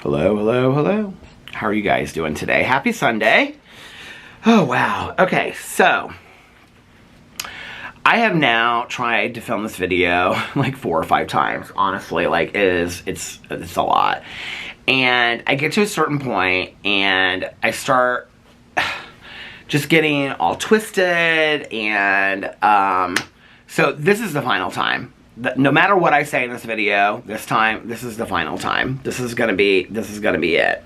Hello, hello, hello. How are you guys doing today? Happy Sunday. Oh, wow. Okay, so I have now tried to film this video like 4 or 5 times. Honestly, like it's a lot. And I get to a certain point and I start just getting all twisted, and so this is the final time. No matter what I say in this video, this is the final time. This is gonna be it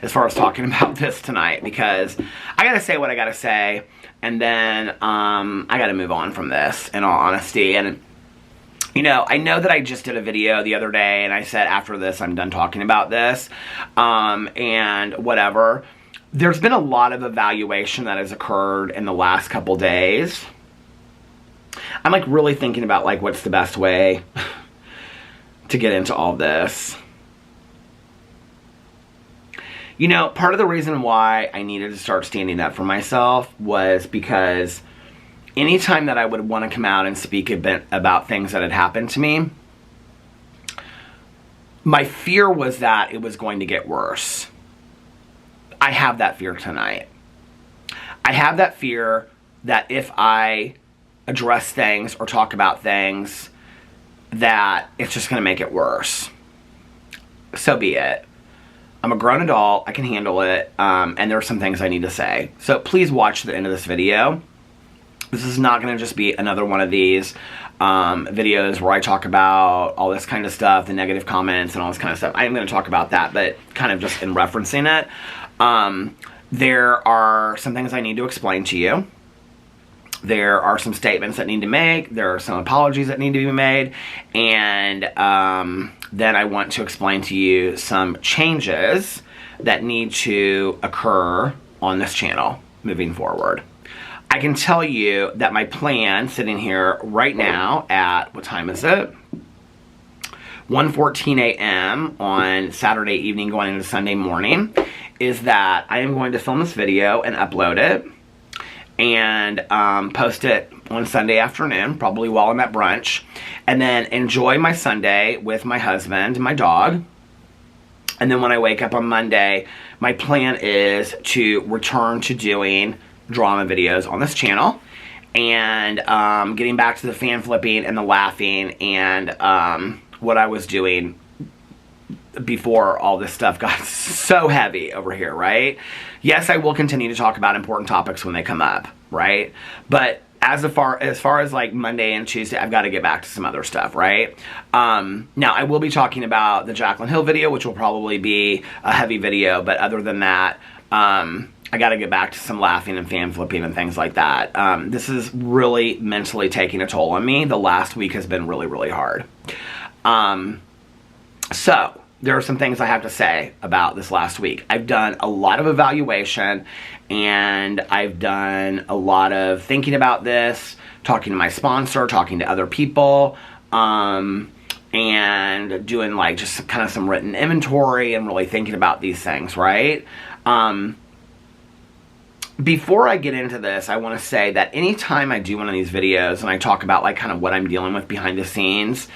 as far as talking about this tonight, because I gotta say what I gotta say, and then I gotta move on from this, in all honesty. And you know, I know that I just did a video the other day and I said after this I'm done talking about this, and whatever. There's been a lot of evaluation that has occurred in the last couple days. I'm like really thinking about like what's the best way to get into all this. You know, part of the reason why I needed to start standing up for myself was because anytime that I would want to come out and speak a bit about things that had happened to me, my fear was that it was going to get worse. I have that fear tonight. I have that fear that if I address things or talk about things, that it's just going to make it worse. So be it. I'm a grown adult. I can handle it. And there are some things I need to say. So please watch the end of this video. This is not going to just be another one of these videos where I talk about all this kind of stuff, the negative comments and all this kind of stuff. I am going to talk about that, but kind of just in referencing it. There are some things I need to explain to you. There are some statements that need to make. There are some apologies that need to be made. And then I want to explain to you some changes that need to occur on this channel moving forward. I can tell you that my plan sitting here right now at, what time is it? 1:14 a.m. on Saturday evening going into Sunday morning, is that I am going to film this video and upload it and post it on Sunday afternoon, probably while I'm at brunch, and then enjoy my Sunday with my husband and my dog. And then when I wake up on Monday, my plan is to return to doing drama videos on this channel, and getting back to the fan flipping and the laughing and what I was doing before all this stuff got so heavy over here, right? Yes, I will continue to talk about important topics when they come up, right? But as far as like Monday and Tuesday, I've got to get back to some other stuff, right? Now, I will be talking about the Jaclyn Hill video, which will probably be a heavy video, but other than that, I got to get back to some laughing and fan flipping and things like that. This is really mentally taking a toll on me. The last week has been really, really hard. So there are some things I have to say about this last week. I've done a lot of evaluation, and I've done a lot of thinking about this, talking to my sponsor, talking to other people, and doing like just kind of some written inventory and really thinking about these things, right? Before I get into this, I want to say that anytime I do one of these videos and I talk about like kind of what I'm dealing with behind the scenes,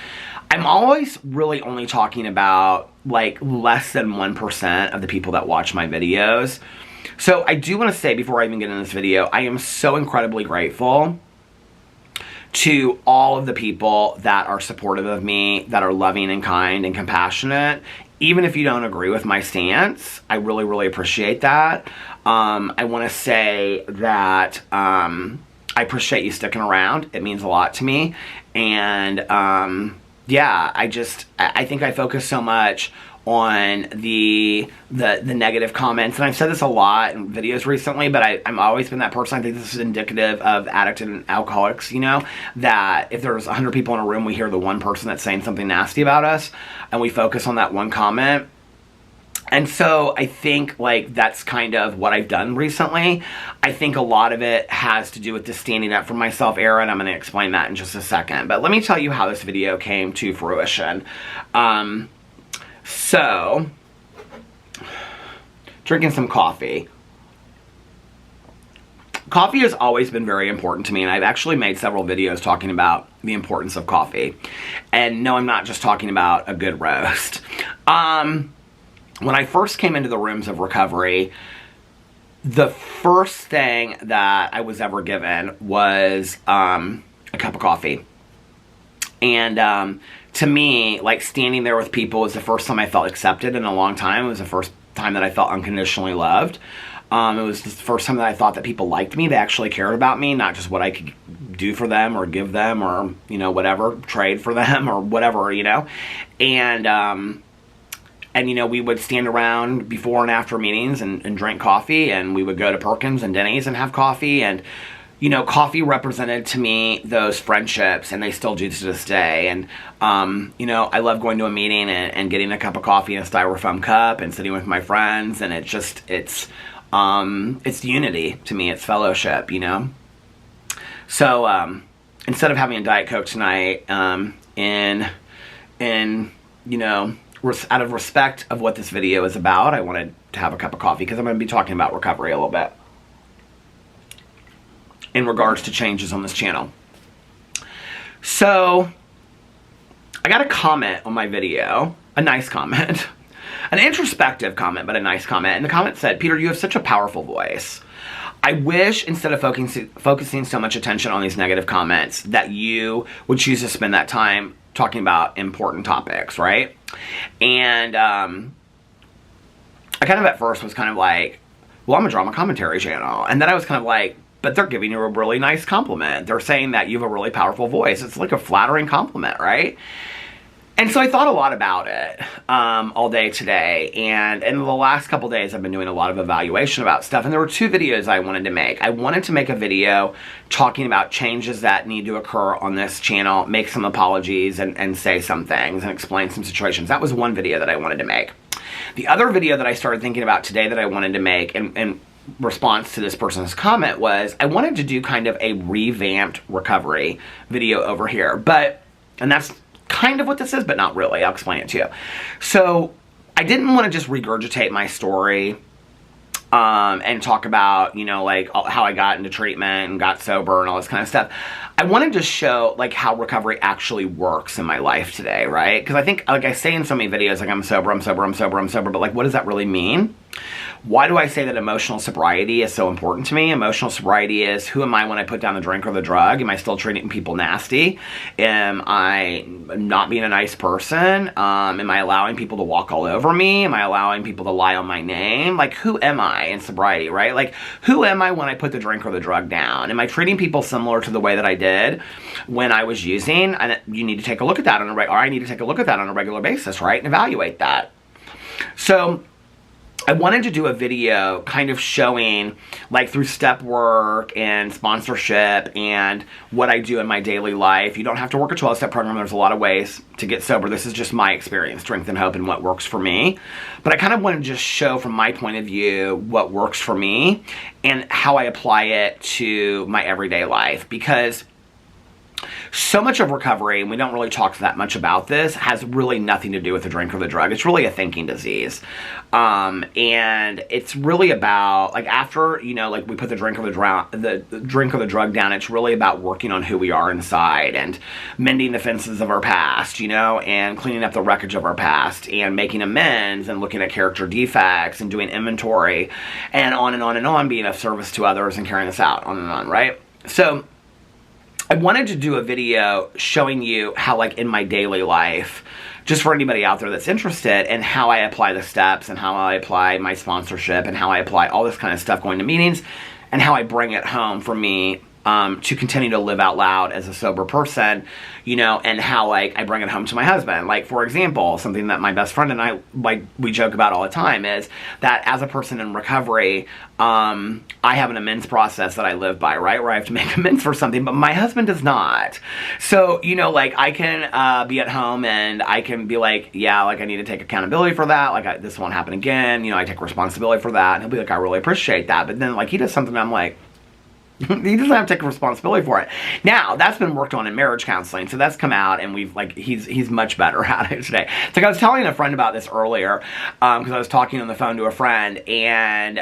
I'm always really only talking about like less than 1% of the people that watch my videos. So I do want to say before I even get into this video, I am so incredibly grateful to all of the people that are supportive of me, that are loving and kind and compassionate. Even if you don't agree with my stance, I really, really appreciate that. I want to say that I appreciate you sticking around. It means a lot to me. And yeah, I think I focus so much on the negative comments, and I've said this a lot in videos recently, but I'm always been that person. I think this is indicative of addicts and alcoholics, you know, that if there's 100 people in a room, we hear the one person that's saying something nasty about us, and we focus on that one comment. And so I think like that's kind of what I've done recently. I think a lot of it has to do with the standing up for myself era, and I'm going to explain that in just a second. But let me tell you how this video came to fruition. So, drinking some coffee. Coffee has always been very important to me, and I've actually made several videos talking about the importance of coffee. And no, I'm not just talking about a good roast. when I first came into the rooms of recovery, the first thing that I was ever given was a cup of coffee. And to me, like, standing there with people was the first time I felt accepted in a long time. It was the first time that I felt unconditionally loved. It was the first time that I thought that people liked me. They actually cared about me, not just what I could do for them or give them or, you know, whatever, trade for them or whatever, you know. And you know, we would stand around before and after meetings and drink coffee, and we would go to Perkins and Denny's and have coffee. And, you know, coffee represented to me those friendships, and they still do to this day. And, you know, I love going to a meeting and getting a cup of coffee in a styrofoam cup and sitting with my friends, and it's unity to me. It's fellowship, you know. So, instead of having a Diet Coke tonight, you know, out of respect of what this video is about, I wanted to have a cup of coffee because I'm going to be talking about recovery a little bit in regards to changes on this channel. So, I got a comment on my video, a nice comment, an introspective comment, but a nice comment, and the comment said, "Peter, you have such a powerful voice. I wish, instead of focusing so much attention on these negative comments, that you would choose to spend that time talking about important topics," right? And I kind of at first was kind of like, well, I'm a drama commentary channel. And then I was kind of like, but they're giving you a really nice compliment. They're saying that you have a really powerful voice. It's like a flattering compliment, right? And so I thought a lot about it all day today. And in the last couple days, I've been doing a lot of evaluation about stuff. And there were two videos I wanted to make. I wanted to make a video talking about changes that need to occur on this channel, make some apologies, and say some things and explain some situations. That was one video that I wanted to make. The other video that I started thinking about today that I wanted to make in response to this person's comment was I wanted to do kind of a revamped recovery video over here. And that's kind of what this is, but not really. I'll explain it to you. So I didn't want to just regurgitate my story and talk about, you know, like how I got into treatment and got sober and all this kind of stuff. I wanted to show like how recovery actually works in my life today, right? Because I think, like I say in so many videos, like I'm sober, but like what does that really mean? Why do I say that emotional sobriety is so important to me? Emotional sobriety is, who am I when I put down the drink or the drug? Am I still treating people nasty? Am I not being a nice person? Am I allowing people to walk all over me? Am I allowing people to lie on my name? Like, who am I in sobriety, right? Like, who am I when I put the drink or the drug down? Am I treating people similar to the way that I did when I was using? And you need to take a look at that I need to take a look at that on a regular basis, right? And evaluate that. So I wanted to do a video kind of showing, like, through step work and sponsorship and what I do in my daily life. You don't have to work a 12-step program. There's a lot of ways to get sober. This is just my experience, strength and hope, and what works for me. But I kind of want to just show from my point of view what works for me and how I apply it to my everyday life. Because so much of recovery, and we don't really talk that much about this, has really nothing to do with the drink or the drug. It's really a thinking disease. And it's really about, like, after, you know, like we put the drink or the drug down, it's really about working on who we are inside and mending the fences of our past, you know, and cleaning up the wreckage of our past and making amends and looking at character defects and doing inventory and on and on and on, being of service to others and carrying this out on and on, right? So I wanted to do a video showing you how, like, in my daily life, just for anybody out there that's interested, and how I apply the steps and how I apply my sponsorship and how I apply all this kind of stuff going to meetings and how I bring it home for me to continue to live out loud as a sober person, you know, and how, like, I bring it home to my husband. Like, for example, something that my best friend and I, like, we joke about all the time is that as a person in recovery, I have an amends process that I live by, right? Where I have to make amends for something, but my husband does not. So, you know, like, I can be at home and I can be like, yeah, like, I need to take accountability for that. Like, this won't happen again. You know, I take responsibility for that. And he'll be like, I really appreciate that. But then, like, he does something and I'm like, He doesn't have to take responsibility for it. Now, that's been worked on in marriage counseling, so that's come out, and we've, like, he's much better at it today. It's like I was telling a friend about this earlier, because I was talking on the phone to a friend, and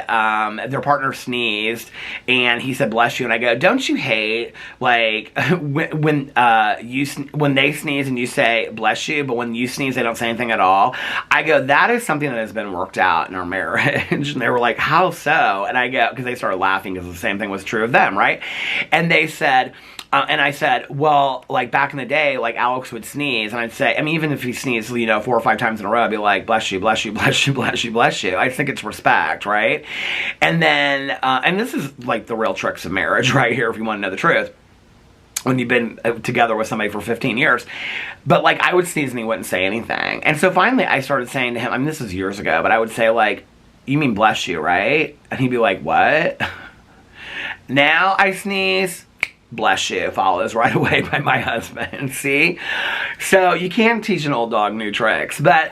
their partner sneezed, and he said, bless you, and I go, don't you hate, like, when they sneeze and you say, bless you, but when you sneeze, they don't say anything at all? I go, that is something that has been worked out in our marriage. And they were like, how so? And I go, because they started laughing because the same thing was true of them, right? And they said, and I said, well, like, back in the day, like, Alex would sneeze, and I'd say, I mean, even if he sneezed, 4 or 5 times in a row, I'd be like, bless you, bless you, bless you, bless you, bless you. I think it's respect, right? And then, and this is, like, the real tricks of marriage right here, if you want to know the truth, when you've been together with somebody for 15 years. But, like, I would sneeze and he wouldn't say anything. And so finally I started saying to him, I mean, this was years ago, but I would say, like, you mean bless you, right? And he'd be like, what? Now I sneeze, bless you, follows right away by my husband, see? So you can teach an old dog new tricks, but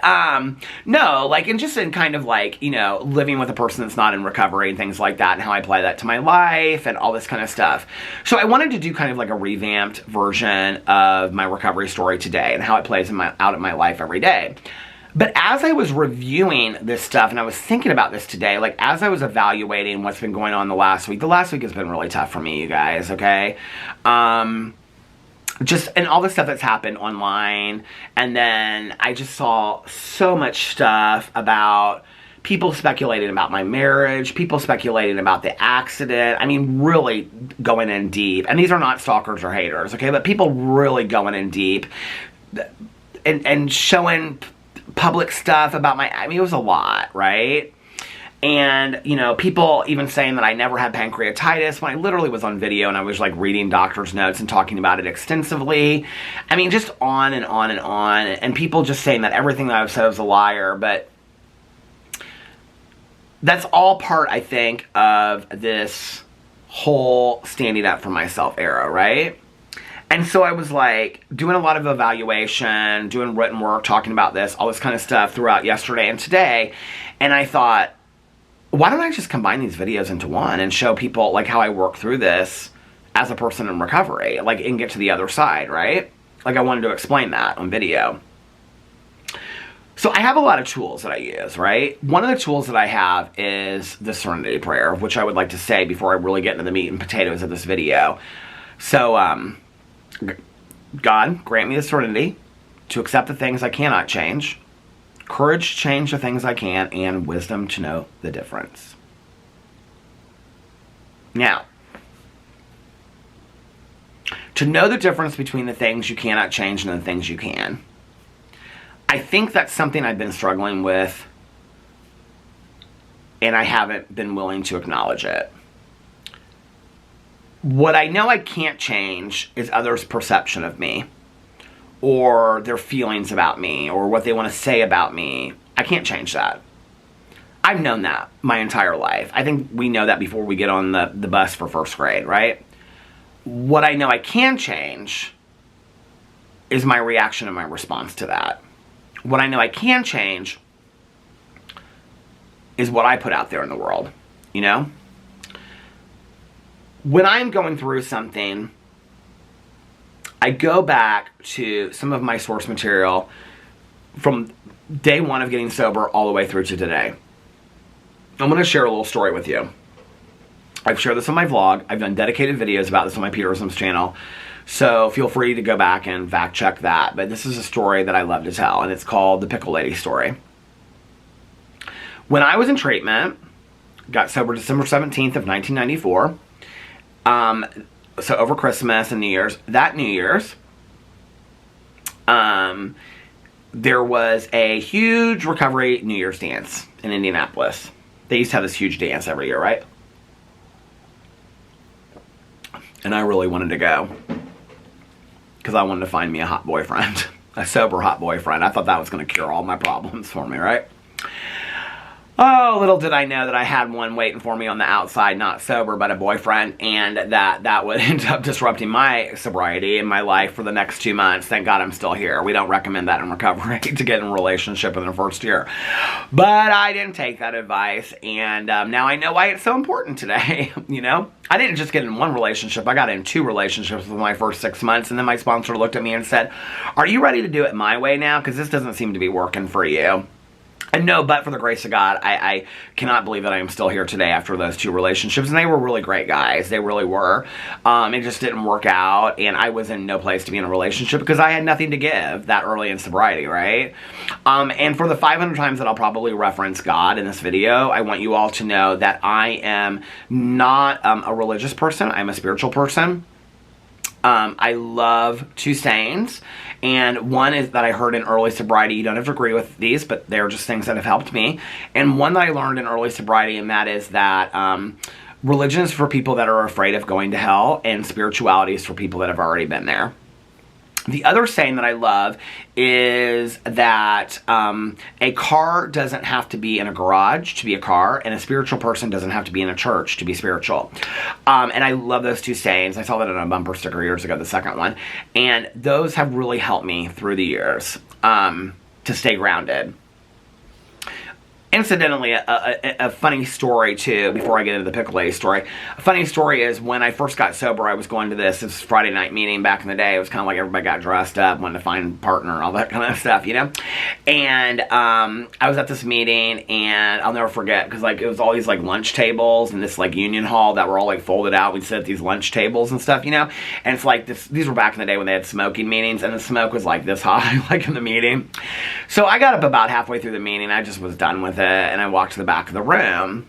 no, like, and just in kind of like, living with a person that's not in recovery and things like that, and how I apply that to my life and all this kind of stuff. So I wanted to do kind of like a revamped version of my recovery story today and how it plays out in my life every day. But as I was reviewing this stuff, and I was thinking about this today, like, as I was evaluating what's been going on the last week has been really tough for me, you guys, okay? Just, and all the stuff that's happened online, and then I just saw so much stuff about people speculating about my marriage, people speculating about the accident, I mean, really going in deep. And these are not stalkers or haters, okay? But people really going in deep and showing public stuff about I mean, it was a lot, right? And, people even saying that I never had pancreatitis when I literally was on video and I was, like, reading doctor's notes and talking about it extensively. I mean, just on and on and on. And people just saying that everything that I've said was a liar. But that's all part, I think, of this whole standing up for myself era, right? And so I was, like, doing a lot of evaluation, doing written work, talking about this, all this kind of stuff throughout yesterday and today. And I thought, why don't I just combine these videos into one and show people, like, how I work through this as a person in recovery, like, and get to the other side, right? Like, I wanted to explain that on video. So I have a lot of tools that I use, right? One of the tools that I have is the Serenity Prayer, which I would like to say before I really get into the meat and potatoes of this video. So, God, grant me the serenity to accept the things I cannot change, courage to change the things I can, and wisdom to know the difference. Now, to know the difference between the things you cannot change and the things you can, I think that's something I've been struggling with, and I haven't been willing to acknowledge it. What I know I can't change is others' perception of me, or their feelings about me, or what they want to say about me. I can't change that. I've known that my entire life. I think we know that before we get on the bus for first grade, right? What I know I can change is my reaction and my response to that. What I know I can change is what I put out there in the world, When I'm going through something, I go back to some of my source material from day one of getting sober all the way through to today. I'm going to share a little story with you. I've shared this on my vlog. I've done dedicated videos about this on my Peterson's channel. So feel free to go back and fact check that. But this is a story that I love to tell, and it's called the Pickle Lady story. When I was in treatment, got sober December 17th of 1994. So over Christmas and New Year's, that New Year's, there was a huge recovery New Year's dance in Indianapolis. They used to have this huge dance every year, right? And I really wanted to go because I wanted to find me a hot boyfriend, a sober hot boyfriend. I thought that was going to cure all my problems for me, right? Oh, little did I know that I had one waiting for me on the outside, not sober, but a boyfriend, and that would end up disrupting my sobriety and my life for the next 2 months. Thank God I'm still here. We don't recommend that in recovery, to get in a relationship in the first year. But I didn't take that advice, and now I know why it's so important today, you know? I didn't just get in one relationship. I got in 2 relationships within my first 6 months, and then my sponsor looked at me and said, "Are you ready to do it my way now? Because this doesn't seem to be working for you." And no, but for the grace of God, I cannot believe that I am still here today after those 2 relationships. And they were really great guys. They really were. It just didn't work out. And I was in no place to be in a relationship because I had nothing to give that early in sobriety, right? And for the 500 times that I'll probably reference God in this video, I want you all to know that I am not a religious person. I'm a spiritual person. I love 2 sayings, and one is that I heard in early sobriety. You don't have to agree with these, but they're just things that have helped me. And one that I learned in early sobriety, and that is that religion is for people that are afraid of going to hell, and spirituality is for people that have already been there. The other saying that I love is that a car doesn't have to be in a garage to be a car, and a spiritual person doesn't have to be in a church to be spiritual. And I love those 2 sayings. I saw that on a bumper sticker years ago, the second one. And those have really helped me through the years to stay grounded. Incidentally, a funny story too, before I get into the Pickle story. A funny story is when I first got sober, I was going to this Friday night meeting back in the day. It was kind of like everybody got dressed up, wanted to find a partner, all that kind of stuff, you know? And I was at this meeting, and I'll never forget, because like it was all these like lunch tables in this like union hall that were all like folded out. We'd sit at these lunch tables and stuff, you know? And it's like these were back in the day when they had smoking meetings, and the smoke was like this high, like in the meeting. So I got up about halfway through the meeting. I just was done with it. And I walked to the back of the room,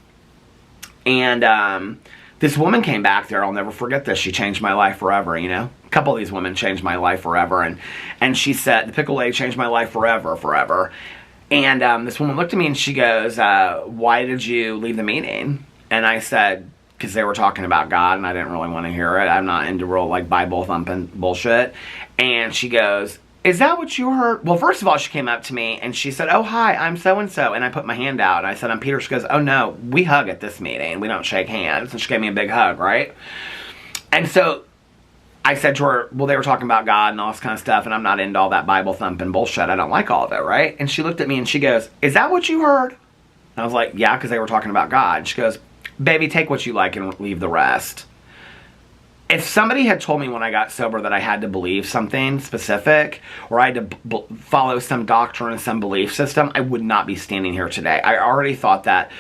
and this woman came back there. I'll never forget this. She changed my life forever, you know. A couple of these women changed my life forever, and she said, "The Pickle Lady changed my life forever." And this woman looked at me and she goes, "Why did you leave the meeting?" And I said, "Because they were talking about God, and I didn't really want to hear it. I'm not into real like Bible thumping bullshit." And she goes, "Is that what you heard?" Well, first of all, she came up to me and she said, "Oh, hi, I'm so-and-so." And I put my hand out and I said, "I'm Peter." She goes, "Oh, no, we hug at this meeting. We don't shake hands." And she gave me a big hug, right? And so I said to her, "Well, they were talking about God and all this kind of stuff, and I'm not into all that Bible thumping bullshit. I don't like all of it, right?" And she looked at me and she goes, "Is that what you heard?" And I was like, "Yeah, because they were talking about God." She goes, "Baby, take what you like and leave the rest." If somebody had told me when I got sober that I had to believe something specific, or I had to follow some doctrine and some belief system, I would not be standing here today. I already thought that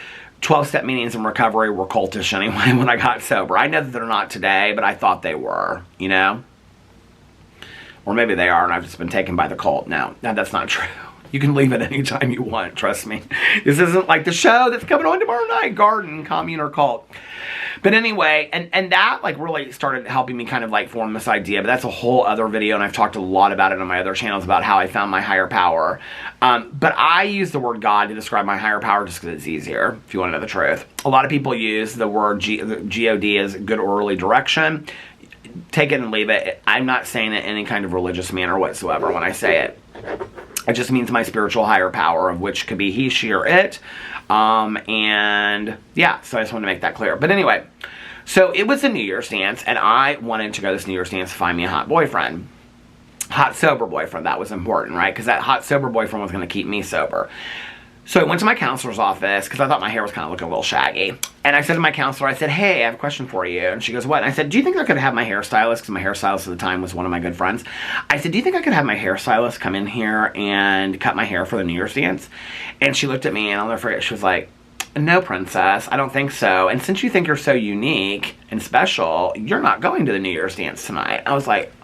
12-step meetings in recovery were cultish anyway when I got sober. I know that they're not today, but I thought they were, you know? Or maybe they are, and I've just been taken by the cult. No, that's not true. You can leave it anytime you want, trust me. This isn't like the show that's coming on tomorrow night, Garden, Commune, or Cult. But anyway, and that like really started helping me kind of like form this idea, but that's a whole other video, and I've talked a lot about it on my other channels about how I found my higher power. But I use the word God to describe my higher power just because it's easier, if you want to know the truth. A lot of people use the word G-O-D as good orderly direction. Take it and leave it. I'm not saying it in any kind of religious manner whatsoever when I say it. It just means my spiritual higher power, of which could be he, she, or it. And yeah, so I just want to make that clear. But anyway, so it was a New Year's dance, and I wanted to go to this New Year's dance to find me a hot boyfriend. Hot sober boyfriend, that was important, right? Because that hot sober boyfriend was going to keep me sober. So I went to my counselor's office because I thought my hair was kind of looking a little shaggy. And I said to my counselor, I said, "Hey, I have a question for you." And she goes, "What?" And I said, "Do you think I could have my hairstylist," because my hairstylist at the time was one of my good friends. I said, "Do you think I could have my hairstylist come in here and cut my hair for the New Year's dance?" And she looked at me, and I'll never forget, she was like, "No, princess, I don't think so. And since you think you're so unique and special, you're not going to the New Year's dance tonight." I was like,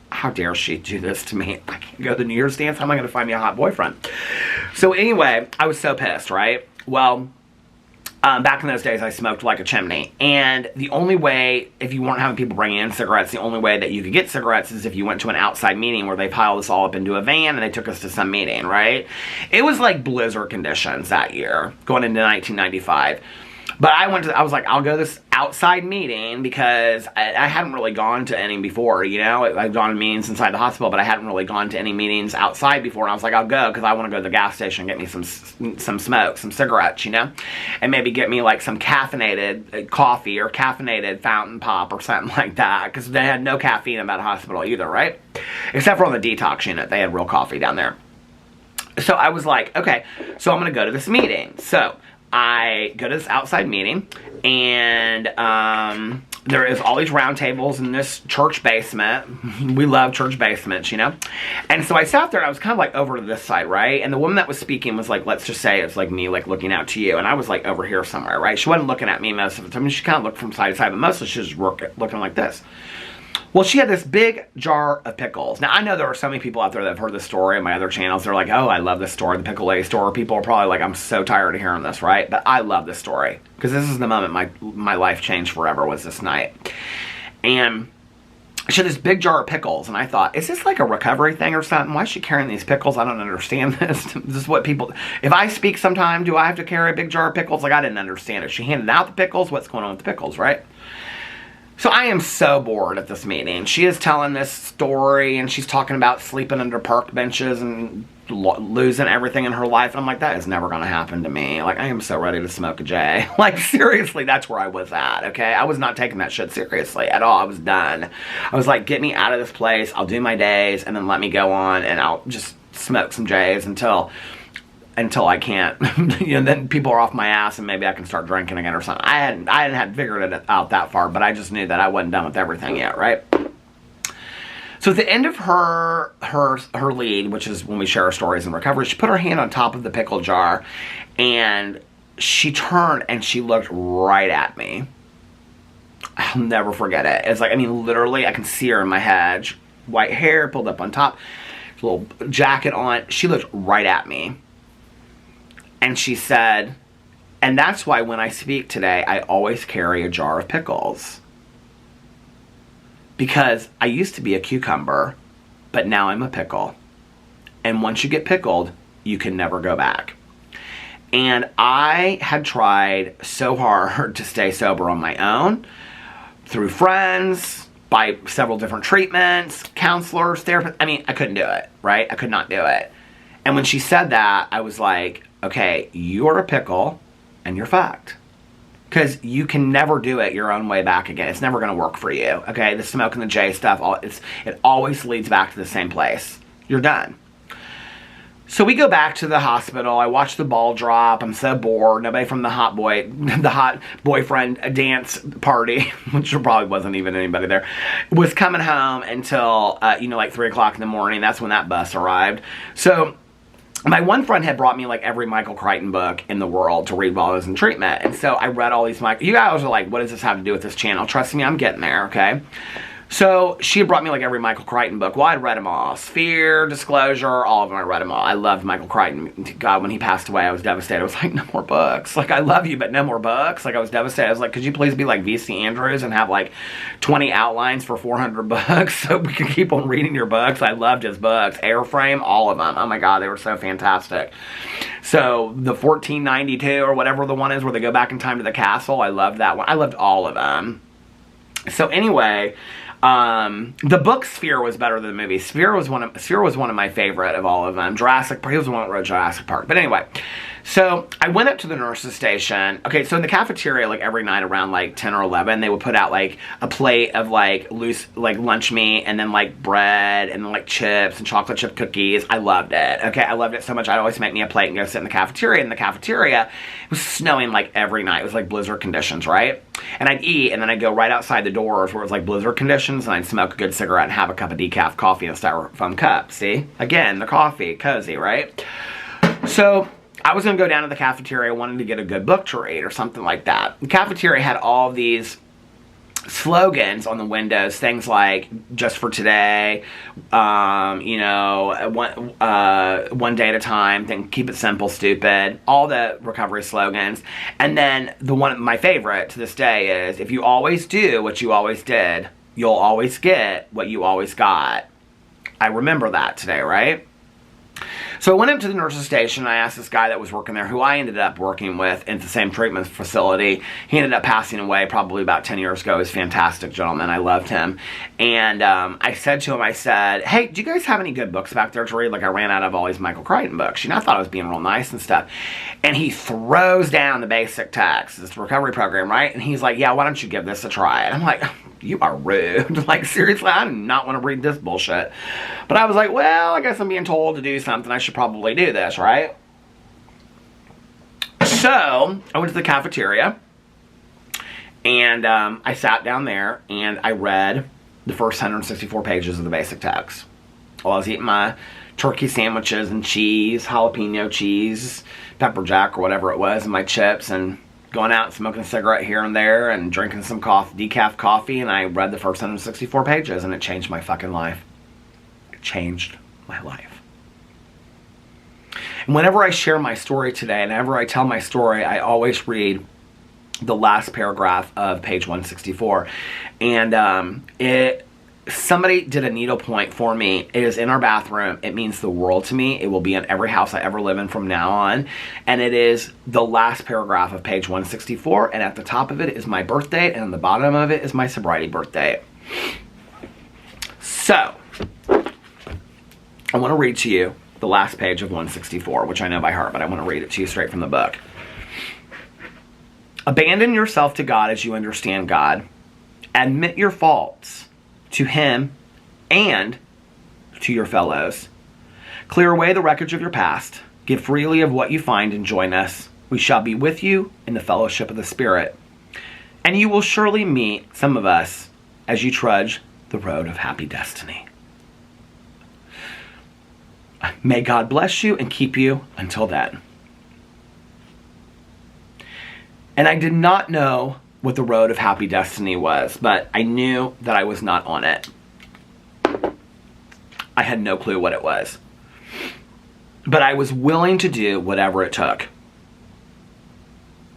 how dare she do this to me? I can't go to the New Year's dance. How am I going to find me a hot boyfriend? So anyway, I was so pissed, right? Well, back in those days, I smoked like a chimney. And the only way, if you weren't having people bring in cigarettes, the only way that you could get cigarettes is if you went to an outside meeting where they piled us all up into a van and they took us to some meeting, right? It was like blizzard conditions that year, going into 1995. But I was like, I'll go to this outside meeting because I hadn't really gone to any before, you know? I've gone to meetings inside the hospital, but I hadn't really gone to any meetings outside before. And I was like, I'll go because I want to go to the gas station and get me some smoke, some cigarettes, you know? And maybe get me like some caffeinated coffee or caffeinated fountain pop or something like that, because they had no caffeine in that hospital either, right? Except for on the detox unit. They had real coffee down there. So I was like, okay, so I'm going to go to this meeting. So I go to this outside meeting, and there is all these round tables in this church basement. We love church basements, you know? And so I sat there, and I was kind of like over to this side, right? And the woman that was speaking was like, let's just say it's like me like looking out to you. And I was like over here somewhere, right? She wasn't looking at me most of the time. She kind of looked from side to side, but mostly she was looking like this. Well, she had this big jar of pickles. Now, I know there are so many people out there that have heard this story on my other channels. They're like, oh, I love this story, the Pickle Lady story. People are probably like, I'm so tired of hearing this, right? But I love this story because this is the moment my life changed forever, was this night. And she had this big jar of pickles, and I thought, is this like a recovery thing or something? Why is she carrying these pickles? I don't understand this. This is what people... If I speak sometime, do I have to carry a big jar of pickles? Like, I didn't understand it. She handed out the pickles. What's going on with the pickles, right? So I am so bored at this meeting. She is telling this story, and she's talking about sleeping under park benches and losing everything in her life. And I'm like, that is never going to happen to me. Like, I am so ready to smoke a J. Like, seriously, that's where I was at, okay? I was not taking that shit seriously at all. I was done. I was like, get me out of this place. I'll do my days, and then let me go on, and I'll just smoke some J's until I can't, you know, then people are off my ass and maybe I can start drinking again or something. I hadn't figured it out that far, but I just knew that I wasn't done with everything yet, right? So at the end of her lead, which is when we share our stories in recovery, she put her hand on top of the pickle jar, and she turned and she looked right at me. I'll never forget it. It's like, I mean, literally, I can see her in my head. White hair pulled up on top, little jacket on. She looked right at me. And she said, and that's why when I speak today, I always carry a jar of pickles. Because I used to be a cucumber, but now I'm a pickle. And once you get pickled, you can never go back. And I had tried so hard to stay sober on my own, through friends, by several different treatments, counselors, therapists. I mean, I couldn't do it, right? I could not do it. And when she said that, I was like, okay, you're a pickle, and you're fucked. Because you can never do it your own way back again. It's never going to work for you, okay? The smoke and the J stuff, it always leads back to the same place. You're done. So we go back to the hospital. I watch the ball drop. I'm so bored. Nobody from the hot boyfriend dance party, which there probably wasn't even anybody there, was coming home until, like 3 o'clock in the morning. That's when that bus arrived. So my one friend had brought me like every Michael Crichton book in the world to read while I was in treatment. And so I read all these You guys are like, what does this have to do with this channel? Trust me, I'm getting there, okay? So she had brought me like every Michael Crichton book. Well, I'd read them all. Sphere, Disclosure, all of them. I read them all. I loved Michael Crichton. God, when he passed away, I was devastated. I was like, no more books. Like, I love you, but no more books. Like, I was devastated. I was like, could you please be like V.C. Andrews and have like 20 outlines for 400 books so we can keep on reading your books? I loved his books. Airframe, all of them. Oh my God, they were so fantastic. So the 1492 or whatever the one is where they go back in time to the castle, I loved that one. I loved all of them. So anyway, the book Sphere was better than the movie. Sphere was one of my favorite of all of them. Jurassic Park, he was the one that wrote Jurassic Park. But anyway, so I went up to the nurse's station. Okay, so in the cafeteria, like every night around like 10 or 11, they would put out like a plate of like loose, like lunch meat, and then like bread, and then like chips and chocolate chip cookies. I loved it. Okay, I loved it so much. I'd always make me a plate and go sit in the cafeteria. In the cafeteria, it was snowing like every night. It was like blizzard conditions, right? And I'd eat, and then I'd go right outside the doors where it was like blizzard conditions, and I'd smoke a good cigarette and have a cup of decaf coffee in a styrofoam cup. See? Again, the coffee, cozy, right? So I was going to go down to the cafeteria wanting to get a good book to read or something like that. The cafeteria had all of these slogans on the windows, things like just for today, one day at a time, then keep it simple, stupid, all the recovery slogans. And then my favorite to this day is, if you always do what you always did, you'll always get what you always got. I remember that today, right? So I went up to the nurse's station and I asked this guy that was working there, who I ended up working with in the same treatment facility. He ended up passing away probably about 10 years ago. He was a fantastic gentleman. I loved him. And I said to him, I said, hey, do you guys have any good books back there to read? Like, I ran out of all these Michael Crichton books. You know, I thought I was being real nice and stuff. And he throws down the basic text, this recovery program, right? And he's like, yeah, why don't you give this a try? And I'm like, you are rude. Like, seriously, I do not want to read this bullshit. But I was like, well, I guess I'm being told to do something. I should probably do this, right? So, I went to the cafeteria. And I sat down there and I read the first 164 pages of the basic text. While I was eating my turkey sandwiches and cheese, jalapeno cheese, pepper jack or whatever it was, and my chips, and going out and smoking a cigarette here and there and drinking some decaf coffee, and I read the first 164 pages, and it changed my fucking life. It changed my life. And whenever I share my story today, and whenever I tell my story, I always read the last paragraph of page 164. And somebody did a needlepoint for me. It is in our bathroom. It means the world to me. It will be in every house I ever live in from now on. And it is the last paragraph of page 164. And at the top of it is my birth date. And on the bottom of it is my sobriety birth date. So, I want to read to you the last page of 164, which I know by heart, but I want to read it to you straight from the book. Abandon yourself to God as you understand God. Admit your faults to Him and to your fellows. Clear away the wreckage of your past. Give freely of what you find and join us. We shall be with you in the fellowship of the Spirit. And you will surely meet some of us as you trudge the road of happy destiny. May God bless you and keep you until then. And I did not know what the road of happy destiny was, but I knew that I was not on it. I had no clue what it was. But I was willing to do whatever it took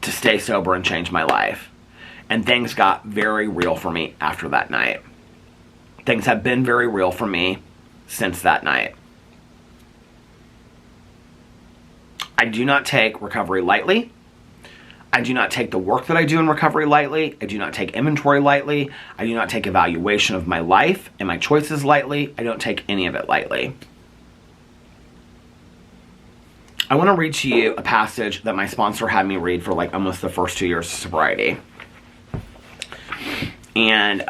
to stay sober and change my life. And things got very real for me after that night. Things have been very real for me since that night. I do not take recovery lightly. I do not take the work that I do in recovery lightly. I do not take inventory lightly. I do not take evaluation of my life and my choices lightly. I don't take any of it lightly. I want to read to you a passage that my sponsor had me read for like almost the first 2 years of sobriety. And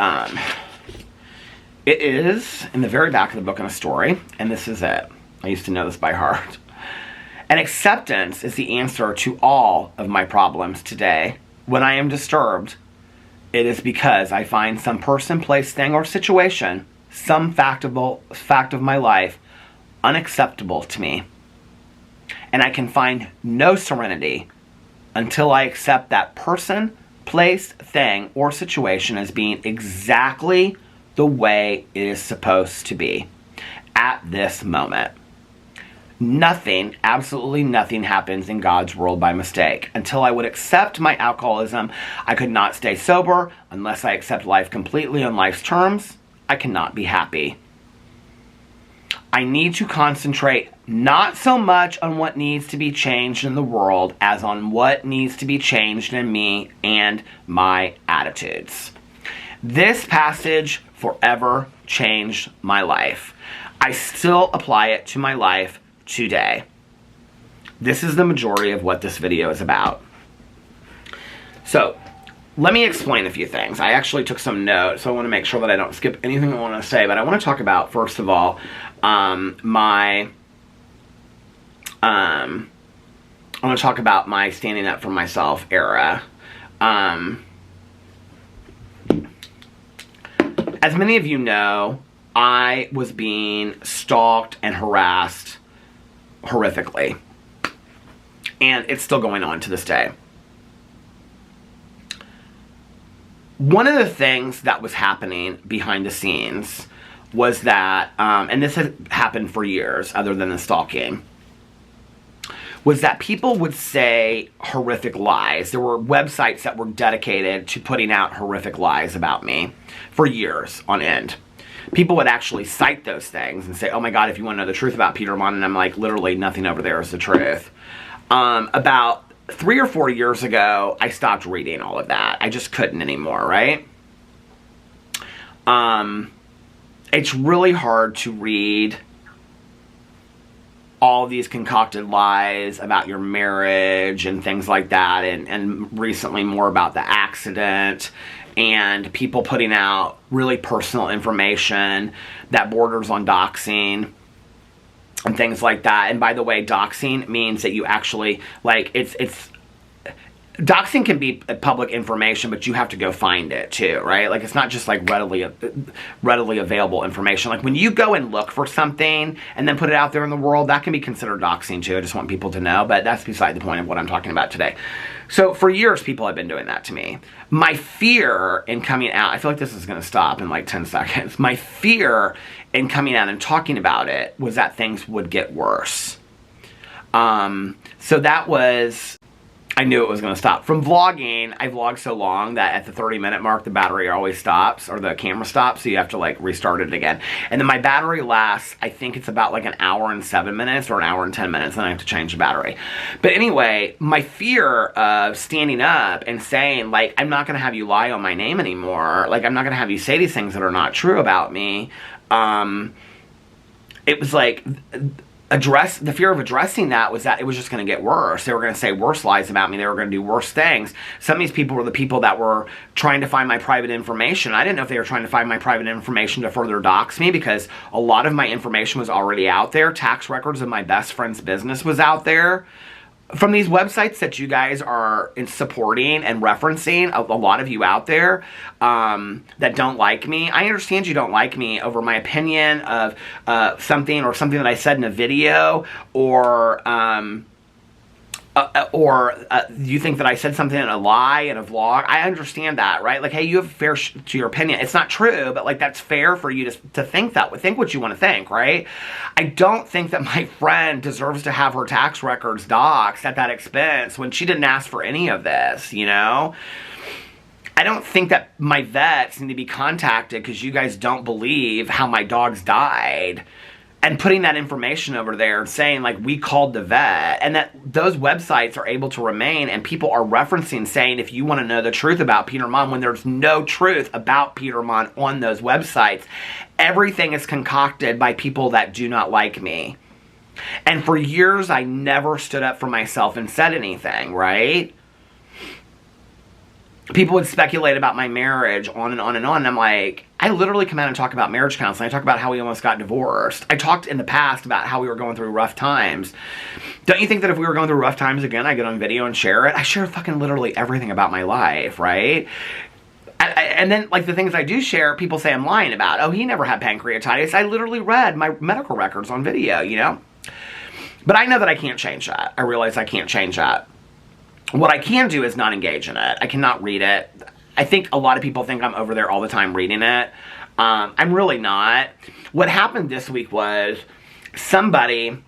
it is in the very back of the book in a story, and this is it. I used to know this by heart. And acceptance is the answer to all of my problems today. When I am disturbed, it is because I find some person, place, thing, or situation, some fact of my life, unacceptable to me. And I can find no serenity until I accept that person, place, thing, or situation as being exactly the way it is supposed to be at this moment. Nothing, absolutely nothing happens in God's world by mistake. Until I would accept my alcoholism, I could not stay sober. Unless I accept life completely on life's terms, I cannot be happy. I need to concentrate not so much on what needs to be changed in the world as on what needs to be changed in me and my attitudes. This passage forever changed my life. I still apply it to my life today. This is the majority of what this video is about. So, let me explain a few things. I actually took some notes, so I want to make sure that I don't skip anything I want to say, but I want to talk about, first of all, I want to talk about my standing up for myself era. As many of you know, I was being stalked and harassed horrifically. And it's still going on to this day. One of the things that was happening behind the scenes was that, and this had happened for years other than the stalking, was that people would say horrific lies. There were websites that were dedicated to putting out horrific lies about me for years on end. people would actually cite those things and say, oh my God, if you want to know the truth about Peter Monn, and I'm like, literally nothing over there is the truth. About 3 or 4 years ago, I stopped reading all of that. I just couldn't anymore, right? It's really hard to read all these concocted lies about your marriage and things like that, and recently more about the accident, and people putting out really personal information that borders on doxing and things like that. And by the way, doxing means that you actually, like, doxing can be public information, but you have to go find it too, right? Like, it's not just like readily available information. Like, when you go and look for something and then put it out there in the world, that can be considered doxing too. I just want people to know, but that's beside the point of what I'm talking about today. So for years, people have been doing that to me. My fear in coming out, I feel like this is going to stop in like 10 seconds. My fear in coming out and talking about it was that things would get worse. So that was, I knew it was going to stop. From vlogging, I vlogged so long that at the 30-minute mark, the battery always stops, or the camera stops, so you have to like restart it again. And then my battery lasts, I think it's about like an hour and 7 minutes, or an hour and 10 minutes, and I have to change the battery. But anyway, my fear of standing up and saying, like, I'm not going to have you lie on my name anymore, like, I'm not going to have you say these things that are not true about me, it was like, the fear of addressing that was that it was just going to get worse. They were going to say worse lies about me. They were going to do worse things. Some of these people were the people that were trying to find my private information. I didn't know if they were trying to find my private information to further dox me, because a lot of my information was already out there. Tax records of my best friend's business was out there. From these websites that you guys are supporting and referencing, a lot of you out there that don't like me. I understand you don't like me over my opinion of something, or something that I said in a video, or you think that I said something in a lie in a vlog. I understand that, right? Like, hey, you have fair to your opinion. It's not true, but like, that's fair for you to think that. Think what you want to think, right? I don't think that my friend deserves to have her tax records doxed at that expense when she didn't ask for any of this, you know? I don't think that my vets need to be contacted because you guys don't believe how my dogs died, and putting that information over there and saying, like, we called the vet, and that those websites are able to remain, and people are referencing saying, if you want to know the truth about Peter Monn, when there's no truth about Peter Monn on those websites. Everything is concocted by people that do not like me. And for years, I never stood up for myself and said anything, right? People would speculate about my marriage on and on and on. And I'm like, I literally come out and talk about marriage counseling. I talk about how we almost got divorced. I talked in the past about how we were going through rough times. Don't you think that if we were going through rough times again, I get on video and share it? I share fucking literally everything about my life, right? And then, like, the things I do share, people say I'm lying about. Oh, he never had pancreatitis. I literally read my medical records on video, you know? But I know that I can't change that. I realize I can't change that. What I can do is not engage in it. I cannot read it. I think a lot of people think I'm over there all the time reading it. I'm really not. What happened this week was somebody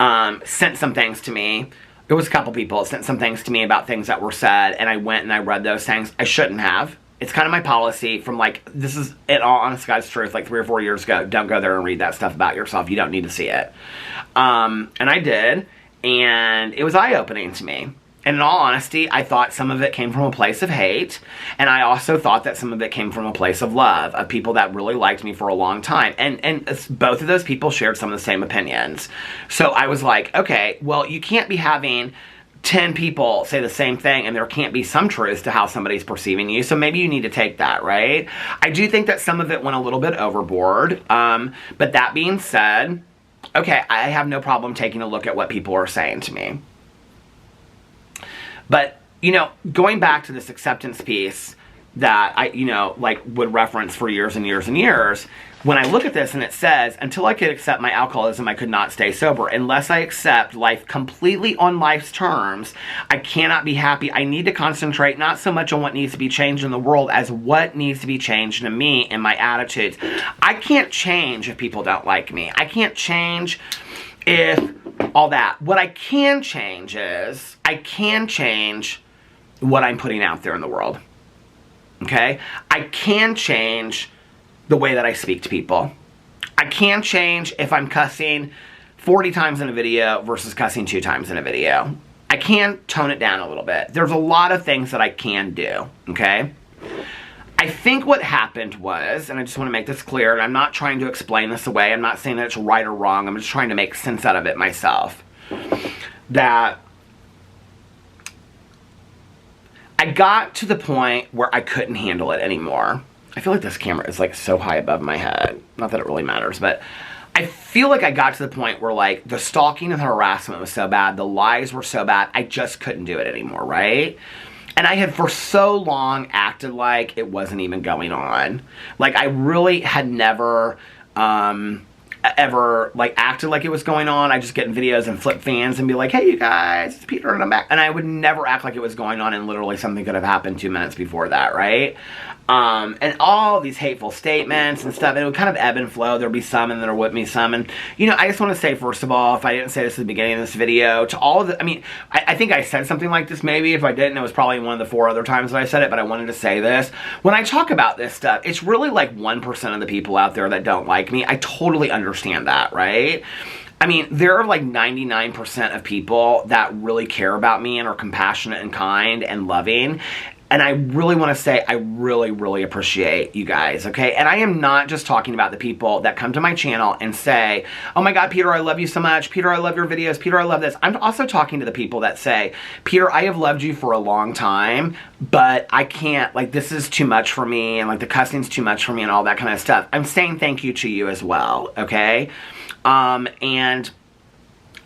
sent some things to me. It was a couple people that sent some things to me about things that were said, and I went and I read those things. I shouldn't have. It's kind of my policy from, like, this is it all honest God's truth, like 3 or 4 years ago. Don't go there and read that stuff about yourself. You don't need to see it. And I did. And it was eye-opening to me. And in all honesty, I thought some of it came from a place of hate. And I also thought that some of it came from a place of love, of people that really liked me for a long time. And both of those people shared some of the same opinions. So I was like, okay, well, you can't be having 10 people say the same thing, and there can't be some truth to how somebody's perceiving you. So maybe you need to take that, right? I do think that some of it went a little bit overboard. But that being said, okay, I have no problem taking a look at what people are saying to me. But, you know, going back to this acceptance piece that I, you know, like, would reference for years and years and years, when I look at this and it says, until I could accept my alcoholism, I could not stay sober. Unless I accept life completely on life's terms, I cannot be happy. I need to concentrate not so much on what needs to be changed in the world as what needs to be changed in me and my attitudes. I can't change if people don't like me. I can't change if all that. What I can change is, I can change what I'm putting out there in the world. Okay? I can change the way that I speak to people. I can change if I'm cussing 40 times in a video versus cussing 2 times in a video. I can tone it down a little bit. There's a lot of things that I can do, okay? I think what happened was, and I just want to make this clear, and I'm not trying to explain this away, I'm not saying that it's right or wrong, I'm just trying to make sense out of it myself, that I got to the point where I couldn't handle it anymore. I feel like this camera is like so high above my head. Not that it really matters, but I feel like I got to the point where like the stalking and the harassment was so bad, the lies were so bad, I just couldn't do it anymore, right? And I had for so long acted like it wasn't even going on. Like I really had never ever like acted like it was going on. I just get in videos and flip fans and be like, hey you guys, it's Peter and I'm back. And I would never act like it was going on, and literally something could have happened 2 minutes before that, right? And all these hateful statements and stuff, and it would kind of ebb and flow. There'd be some and there would be some. And, you know, I just want to say, first of all, if I didn't say this at the beginning of this video, to all of the, I mean, I think I said something like this maybe. If I didn't, it was probably one of the 4 other times that I said it, but I wanted to say this. When I talk about this stuff, it's really like 1% of the people out there that don't like me. I totally understand that, right? I mean, there are like 99% of people that really care about me and are compassionate and kind and loving. And I really want to say I really, really appreciate you guys, okay? And I am not just talking about the people that come to my channel and say, oh my God, Peter, I love you so much. Peter, I love your videos. Peter, I love this. I'm also talking to the people that say, Peter, I have loved you for a long time, but I can't, like, this is too much for me, and like the cussing's too much for me and all that kind of stuff. I'm saying thank you to you as well, okay? And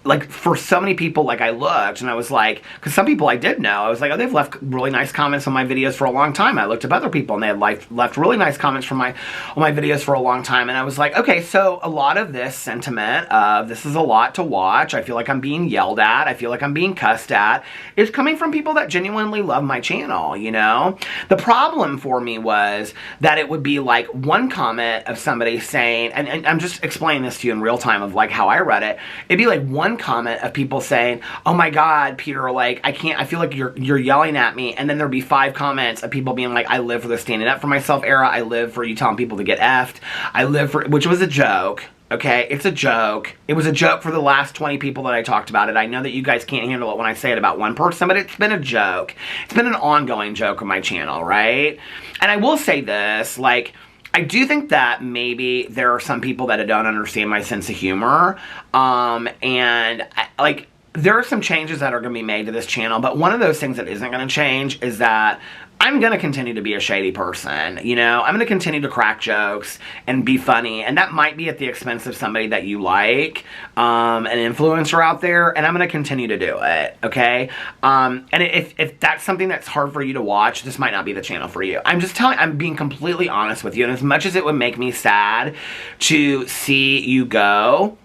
like, for so many people, like, I looked, and I was like, because some people I did know, I was like, oh, they've left really nice comments on my videos for a long time. I looked up other people, and they had left really nice comments on my videos for a long time, and I was like, okay, so a lot of this sentiment of, this is a lot to watch, I feel like I'm being yelled at, I feel like I'm being cussed at, is coming from people that genuinely love my channel, you know? The problem for me was that it would be, like, one comment of somebody saying, and I'm just explaining this to you in real time of, like, how I read it, it'd be, like, one comment of people saying, oh my God, Peter, like, I feel like you're yelling at me, and then there'd be 5 comments of people being like, I live for the standing up for myself era, I live for you telling people to get effed, I live for, which was a joke, okay, it's a joke, it was a joke for the last 20 people that I talked about it. I know that you guys can't handle it when I say it about one person, but it's been a joke, it's been an ongoing joke on my channel, right? And I will say this, like, I do think that maybe there are some people that don't understand my sense of humor, and like, there are some changes that are going to be made to this channel, but one of those things that isn't going to change is that I'm going to continue to be a shady person, you know? I'm going to continue to crack jokes and be funny, and that might be at the expense of somebody that you like, an influencer out there, and I'm going to continue to do it, okay? And if that's something that's hard for you to watch, this might not be the channel for you. I'm being completely honest with you, and as much as it would make me sad to see you go,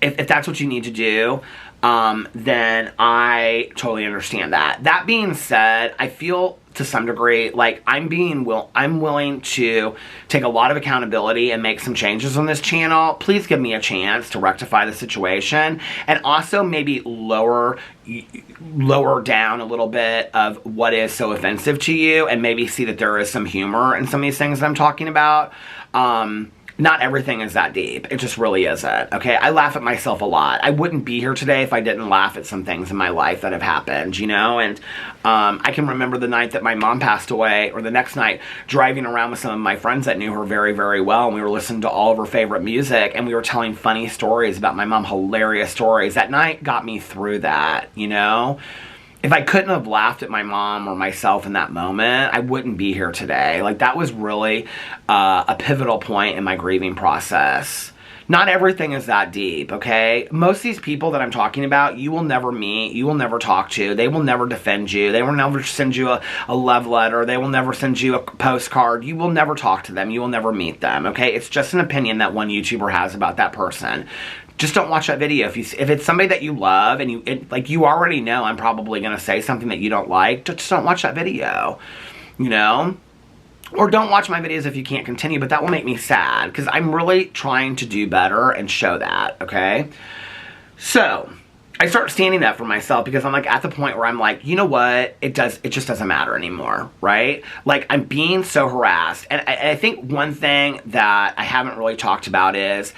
if that's what you need to do, then I totally understand that. That being said, I feel to some degree like I'm willing to take a lot of accountability and make some changes on this channel. Please give me a chance to rectify the situation, and also maybe lower down a little bit of what is so offensive to you, and maybe see that there is some humor in some of these things that I'm talking about. Not everything is that deep. It just really isn't, okay? I laugh at myself a lot. I wouldn't be here today if I didn't laugh at some things in my life that have happened, you know? And I can remember the night that my mom passed away, or the next night, driving around with some of my friends that knew her very, very well, and we were listening to all of her favorite music, and we were telling funny stories about my mom, hilarious stories. That night got me through that, you know? If I couldn't have laughed at my mom or myself in that moment, I wouldn't be here today. Like, that was really a pivotal point in my grieving process. Not everything is that deep, okay? Most of these people that I'm talking about, you will never meet, you will never talk to, they will never defend you, they will never send you a love letter, they will never send you a postcard, you will never talk to them, you will never meet them, okay? It's just an opinion that one YouTuber has about that person. Just don't watch that video. If it's somebody that you love, and you already know I'm probably going to say something that you don't like, just don't watch that video, you know? Or don't watch my videos if you can't continue, but that will make me sad, because I'm really trying to do better and show that, okay? So, I start standing up for myself because I'm like at the point where I'm like, you know what? It just doesn't matter anymore, right? Like I'm being so harassed. And I think one thing that I haven't really talked about is,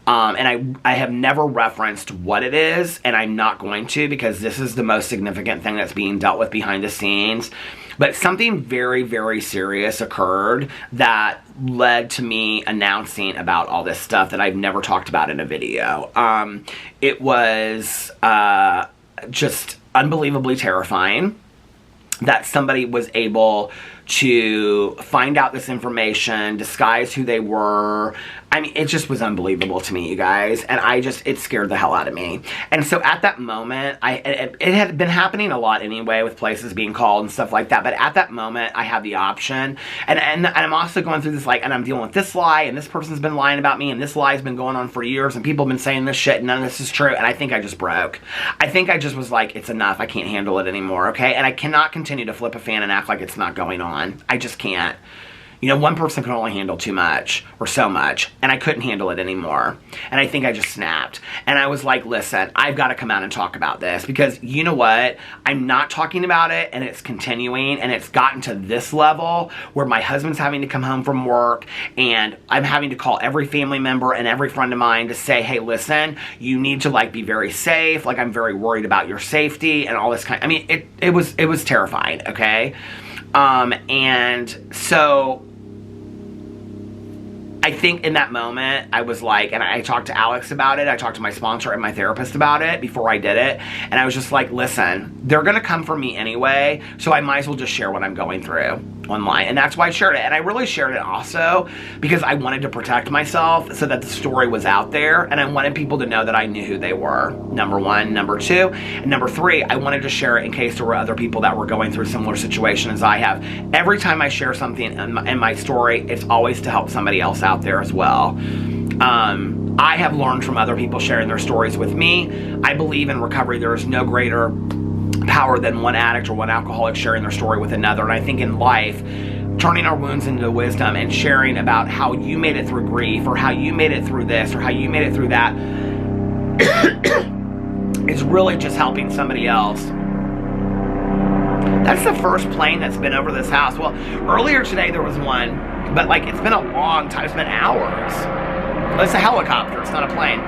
and I have never referenced what it is, and I'm not going to because this is the most significant thing that's being dealt with behind the scenes. But something very, very serious occurred that led to me announcing about all this stuff that I've never talked about in a video. It was just unbelievably terrifying that somebody was able to find out this information, disguise who they were. I mean, it just was unbelievable to me, you guys. And it scared the hell out of me. And so at that moment, it had been happening a lot anyway with places being called and stuff like that. But at that moment, I had the option. And I'm also going through this, like, and I'm dealing with this lie, and this person's been lying about me, and this lie's been going on for years, and people have been saying this shit, and none of this is true. And I think I just broke. I think I just was like, it's enough. I can't handle it anymore, okay? And I cannot continue to flip a fan and act like it's not going on. I just can't. You know, one person can only handle too much, or so much, and I couldn't handle it anymore. And I think I just snapped. And I was like, listen, I've got to come out and talk about this, because you know what? I'm not talking about it, and it's continuing, and it's gotten to this level where my husband's having to come home from work, and I'm having to call every family member and every friend of mine to say, hey, listen, you need to, like, be very safe. Like, I'm very worried about your safety and all this kind. I mean, it was terrifying, okay? And so I think in that moment, I was like, and I talked to Alex about it, I talked to my sponsor and my therapist about it before I did it, and I was just like, listen, they're gonna come for me anyway, so I might as well just share what I'm going through online. And that's why I shared it. And I really shared it also because I wanted to protect myself so that the story was out there, and I wanted people to know that I knew who they were, number one. Number two, and number three, I wanted to share it in case there were other people that were going through a similar situation as I have. Every time I share something in my story, it's always to help somebody else out there as well. I have learned from other people sharing their stories with me. I believe in recovery there is no greater power than one addict or one alcoholic sharing their story with another. And I think in life, turning our wounds into wisdom and sharing about how you made it through grief, or how you made it through this, or how you made it through that is really just helping somebody else. That's the first plane that's been over this house. Well, earlier today there was one, but like it's been a long time. It's been hours. It's a helicopter. It's not a plane.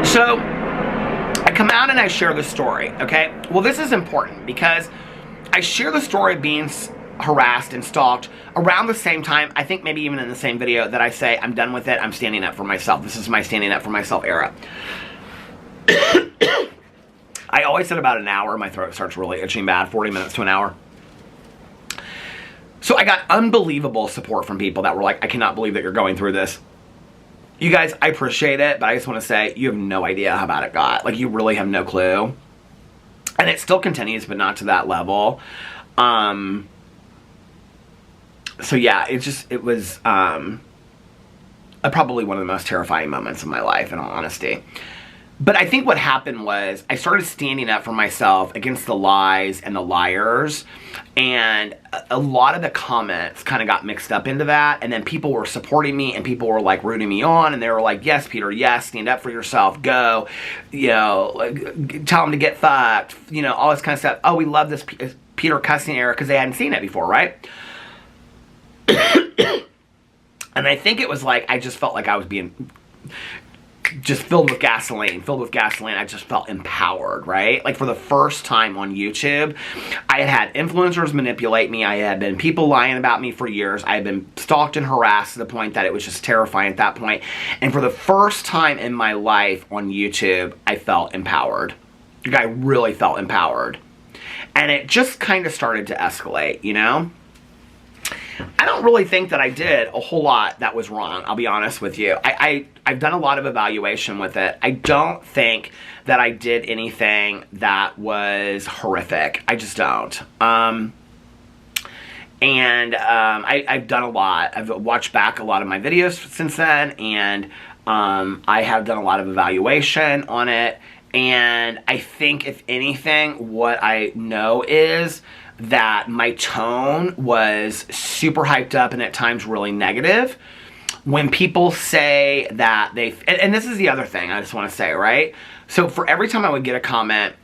So I come out and I share the story, okay? Well, this is important because I share the story of being harassed and stalked around the same time, I think maybe even in the same video, that I say, I'm done with it, I'm standing up for myself. This is my standing up for myself era. I always said about an hour, my throat starts really itching bad, 40 minutes to an hour. So I got unbelievable support from people that were like, I cannot believe that you're going through this. You guys, I appreciate it, but I just want to say, you have no idea how bad it got. Like, you really have no clue. And it still continues, but not to that level. So yeah, it was probably one of the most terrifying moments of my life, in all honesty. But I think what happened was I started standing up for myself against the lies and the liars, and a lot of the comments kind of got mixed up into that, and then people were supporting me and people were like rooting me on, and they were like, yes, Peter, yes, stand up for yourself, go, you know, tell them to get fucked, you know, all this kind of stuff. Oh, we love this Peter cussing era because they hadn't seen it before, right? And I think it was like, I just felt like I was being just filled with gasoline. I just felt empowered, right? Like, for the first time on YouTube, I had influencers manipulate me. I had been people lying about me for years. I had been stalked and harassed to the point that it was just terrifying at that point. And for the first time in my life on YouTube, I felt empowered. Like, I really felt empowered. And it just kind of started to escalate, you know? I don't really think that I did a whole lot that was wrong, I'll be honest with you. I've done a lot of evaluation with it. I don't think that I did anything that was horrific. I just don't. I've done a lot. I've watched back a lot of my videos since then, and I have done a lot of evaluation on it. And I think, if anything, what I know is that my tone was super hyped up and at times really negative. when people say that and this is the other thing I just want to say, right? So for every time I would get a comment,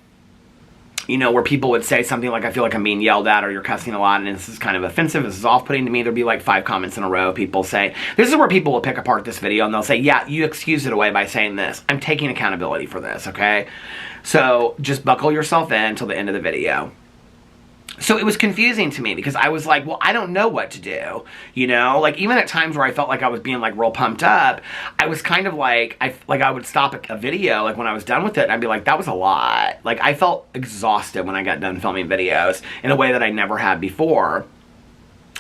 you know, where people would say something like, I feel like I'm being yelled at, or you're cussing a lot, and this is kind of offensive, this is off-putting to me, there'd be like 5 comments in a row. People say, this is where people will pick apart this video, and they'll say, yeah, you excuse it away by saying this. I'm taking accountability for this, okay? So just buckle yourself in until the end of the video. So it was confusing to me because I was like, well, I don't know what to do, you know? Like, even at times where I felt like I was being, like, real pumped up, I was kind of like, I would stop a video, like, when I was done with it, and I'd be like, that was a lot. Like, I felt exhausted when I got done filming videos in a way that I never had before.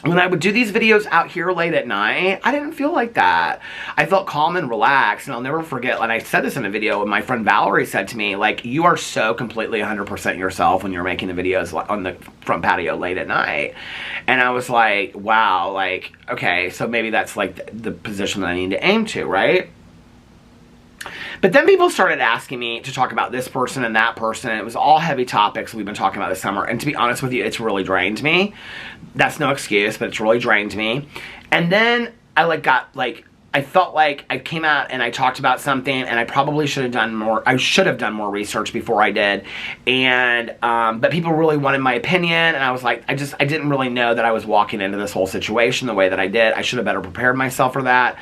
When I would do these videos out here late at night, I didn't feel like that. I felt calm and relaxed, and I'll never forget, and I said this in a video, my friend Valerie said to me, like, you are so completely 100% yourself when you're making the videos on the front patio late at night. And I was like, wow, like, okay, so maybe that's like the position that I need to aim to, right? But then people started asking me to talk about this person and that person, and it was all heavy topics we've been talking about this summer, and to be honest with you, it's really drained me. That's no excuse, but it's really drained me. And then I I felt like I came out and I talked about something, and I probably should have done more. I should have done more research before I did. And but people really wanted my opinion, and I was like, I didn't really know that I was walking into this whole situation the way that I did. I should have better prepared myself for that.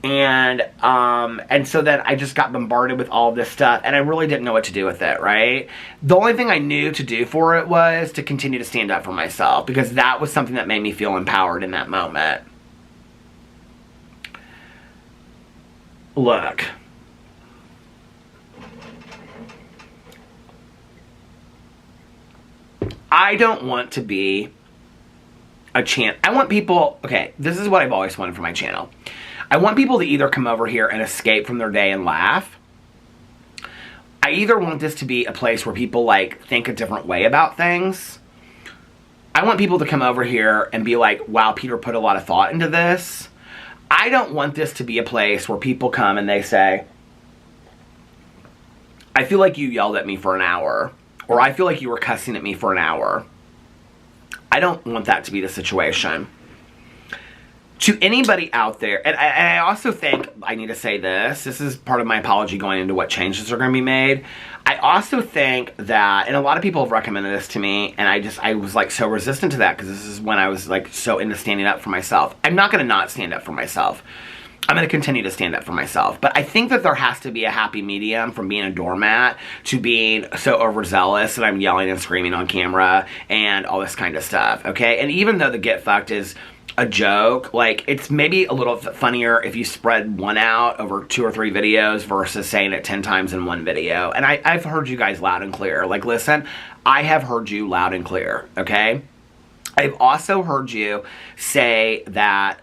And so then I just got bombarded with all this stuff, and I really didn't know what to do with it, right? The only thing I knew to do for it was to continue to stand up for myself, because that was something that made me feel empowered in that moment. Look. I don't want to be a I want people, okay, this is what I've always wanted for my channel. I want people to either come over here and escape from their day and laugh. I either want this to be a place where people, like, think a different way about things. I want people to come over here and be like, wow, Peter put a lot of thought into this. I don't want this to be a place where people come and they say, I feel like you yelled at me for an hour, or I feel like you were cussing at me for an hour. I don't want that to be the situation. To anybody out there, and I also think, I need to say this is part of my apology going into what changes are going to be made. I also think that, and a lot of people have recommended this to me, and I was like so resistant to that, because this is when I was like so into standing up for myself. I'm not going to not stand up for myself. I'm going to continue to stand up for myself. But I think that there has to be a happy medium from being a doormat to being so overzealous that I'm yelling and screaming on camera and all this kind of stuff, okay? And even though the get fucked is a joke, like, it's maybe a little funnier if you spread one out over 2 or 3 videos versus saying it 10 times in one video. And I've heard you guys loud and clear. Like, listen, I have heard you loud and clear, okay? I've also heard you say that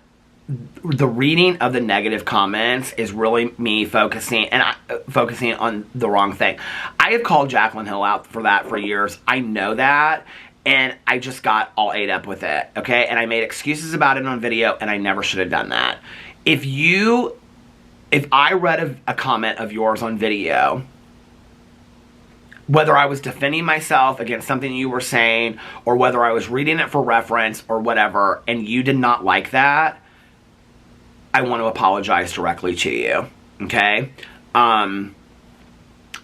the reading of the negative comments is really me focusing on the wrong thing. I have called Jaclyn Hill out for that for years. I know that. And I just got all ate up with it, okay? And I made excuses about it on video, and I never should have done that. If I read a comment of yours on video, whether I was defending myself against something you were saying, or whether I was reading it for reference or whatever, and you did not like that, I want to apologize directly to you, okay?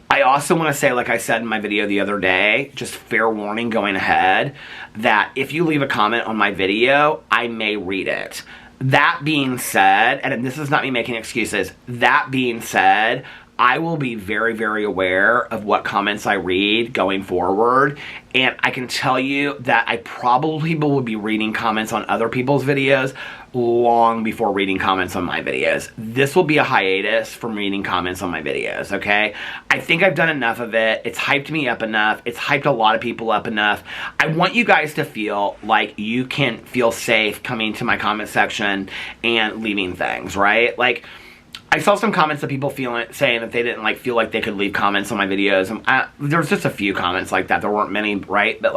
I also want to say, like I said in my video the other day, just fair warning going ahead, that if you leave a comment on my video, I may read it. That being said, and this is not me making excuses, that being said, I will be very, very aware of what comments I read going forward, and I can tell you that I probably will be reading comments on other people's videos long before reading comments on my videos. This will be a hiatus from reading comments on my videos, okay? I think I've done enough of it. It's hyped me up enough. It's hyped a lot of people up enough. I want you guys to feel like you can feel safe coming to my comment section and leaving things, right? Like, I saw some comments of people saying that they didn't feel like they could leave comments on my videos. And there was just a few comments like that. There weren't many, right? But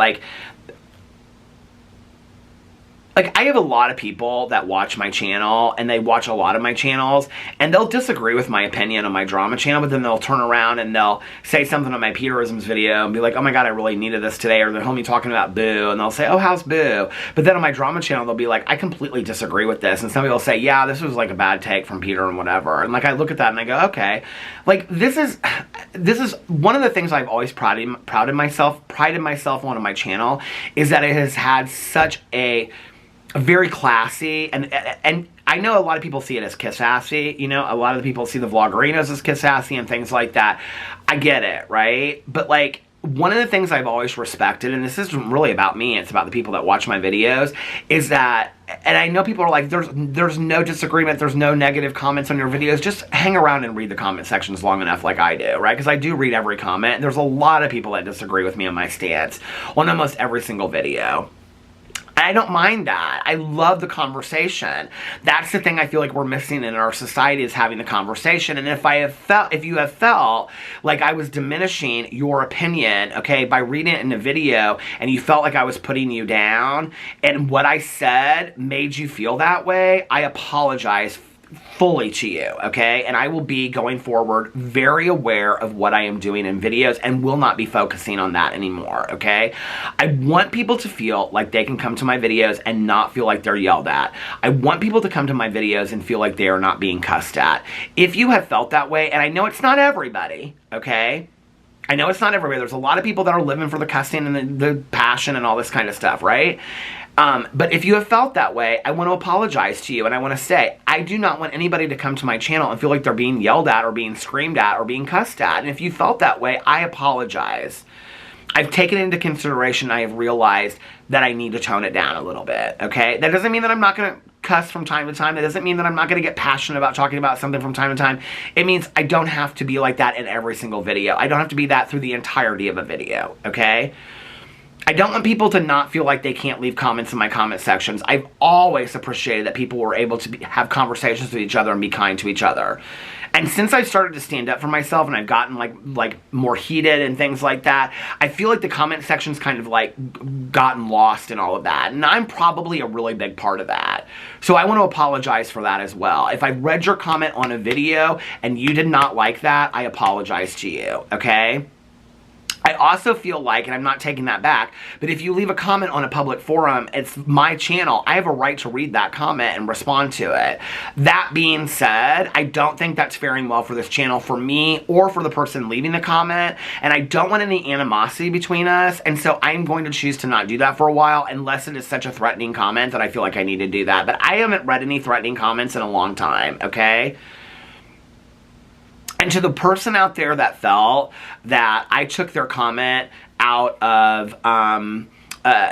like, I have a lot of people that watch my channel, and they watch a lot of my channels, and they'll disagree with my opinion on my drama channel, but then they'll turn around and they'll say something on my Peterisms video and be like, oh my god, I really needed this today, or they'll hear me talking about Boo, and they'll say, oh, how's Boo? But then on my drama channel, they'll be like, I completely disagree with this, and somebody will say, yeah, this was like a bad take from Peter and whatever, and like, I look at that and I go, okay, like, this is one of the things I've always prided myself on my channel, is that it has had such a very classy, and I know a lot of people see it as kiss-assy, you know, a lot of the people see the vloggerinos as kiss-assy and things like that. I get it, right? But like, one of the things I've always respected, and this isn't really about me, it's about the people that watch my videos, is that, and I know people are like, there's no disagreement, there's no negative comments on your videos, just hang around and read the comment sections long enough like I do, right? Because I do read every comment. There's a lot of people that disagree with me on my stance on almost every single video. I don't mind that. I love the conversation. That's the thing I feel like we're missing in our society, is having the conversation. And if you have felt like I was diminishing your opinion, okay, by reading it in a video, and you felt like I was putting you down, and what I said made you feel that way, I apologize fully to you, okay? And I will be, going forward, very aware of what I am doing in videos, and will not be focusing on that anymore, okay? I want people to feel like they can come to my videos and not feel like they're yelled at. I want people to come to my videos and feel like they are not being cussed at. If you have felt that way, and I know it's not everybody, okay? I know it's not everybody. There's a lot of people that are living for the cussing and the passion and all this kind of stuff, right? But if you have felt that way, I want to apologize to you, and I want to say, I do not want anybody to come to my channel and feel like they're being yelled at, or being screamed at, or being cussed at. And if you felt that way, I apologize. I've taken into consideration, I have realized that I need to tone it down a little bit, okay? That doesn't mean that I'm not going to cuss from time to time. That doesn't mean that I'm not going to get passionate about talking about something from time to time. It means I don't have to be like that in every single video. I don't have to be that through the entirety of a video, okay? I don't want people to not feel like they can't leave comments in my comment sections. I've always appreciated that people were able to have conversations with each other and be kind to each other. And since I started to stand up for myself, and I've gotten like more heated and things like that, I feel like the comment section's kind of like gotten lost in all of that. And I'm probably a really big part of that. So I want to apologize for that as well. If I read your comment on a video and you did not like that, I apologize to you, okay? I also feel like, and I'm not taking that back, but if you leave a comment on a public forum, it's my channel. I have a right to read that comment and respond to it. That being said, I don't think that's faring well for this channel, for me, or for the person leaving the comment, and I don't want any animosity between us, and so I'm going to choose to not do that for a while, unless it is such a threatening comment that I feel like I need to do that. But I haven't read any threatening comments in a long time, okay? And to the person out there that felt that I took their comment out of,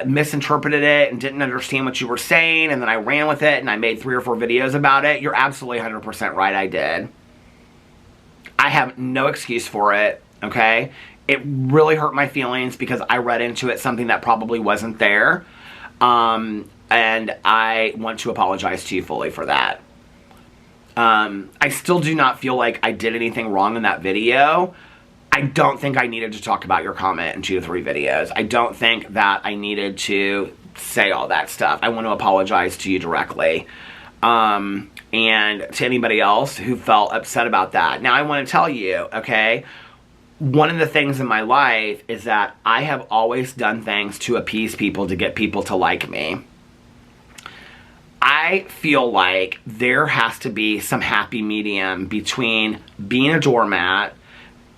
misinterpreted it and didn't understand what you were saying, and then I ran with it and I made 3 or 4 videos about it, you're absolutely 100% right, I did. I have no excuse for it, okay? It really hurt my feelings because I read into it something that probably wasn't there. And I want to apologize to you fully for that. I still do not feel like I did anything wrong in that video. I don't think I needed to talk about your comment in 2 to 3 videos. I don't think that I needed to say all that stuff. I want to apologize to you directly. And to anybody else who felt upset about that. Now, I want to tell you, okay, one of the things in my life is that I have always done things to appease people, to get people to like me. I feel like there has to be some happy medium between being a doormat,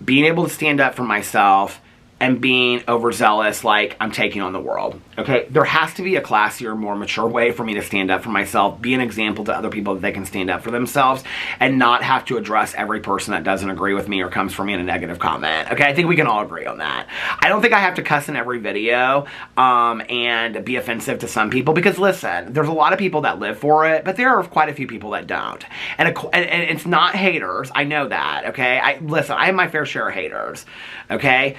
being able to stand up for myself, and being overzealous like I'm taking on the world, okay? There has to be a classier, more mature way for me to stand up for myself, be an example to other people that they can stand up for themselves, and not have to address every person that doesn't agree with me or comes from me in a negative comment, okay? I think we can all agree on that. I don't think I have to cuss in every video and be offensive to some people, because listen, there's a lot of people that live for it, but there are quite a few people that don't. And it's not haters, I know that, okay? Listen, I have my fair share of haters, okay?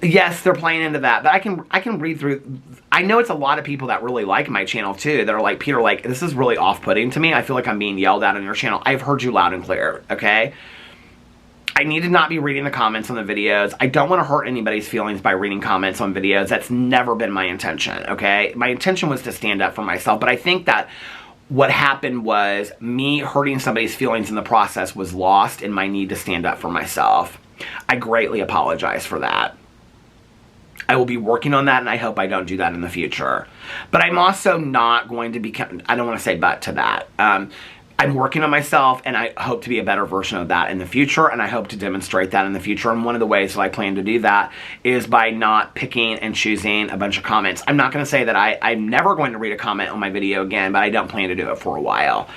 Yes, they're playing into that, but I can read through. I know it's a lot of people that really like my channel too, that are like, Peter, like, this is really off-putting to me. I feel like I'm being yelled at on your channel. I've heard you loud and clear, okay? I need to not be reading the comments on the videos. I don't want to hurt anybody's feelings by reading comments on videos. That's never been my intention, okay? My intention was to stand up for myself, but I think that what happened was me hurting somebody's feelings in the process was lost in my need to stand up for myself. I greatly apologize for that. I will be working on that, and I hope I don't do that in the future. But I'm also not going to become, I don't want to say but to that. I'm working on myself, and I hope to be a better version of that in the future, and I hope to demonstrate that in the future. And one of the ways that I plan to do that is by not picking and choosing a bunch of comments. I'm not going to say that I'm never going to read a comment on my video again, but I don't plan to do it for a while.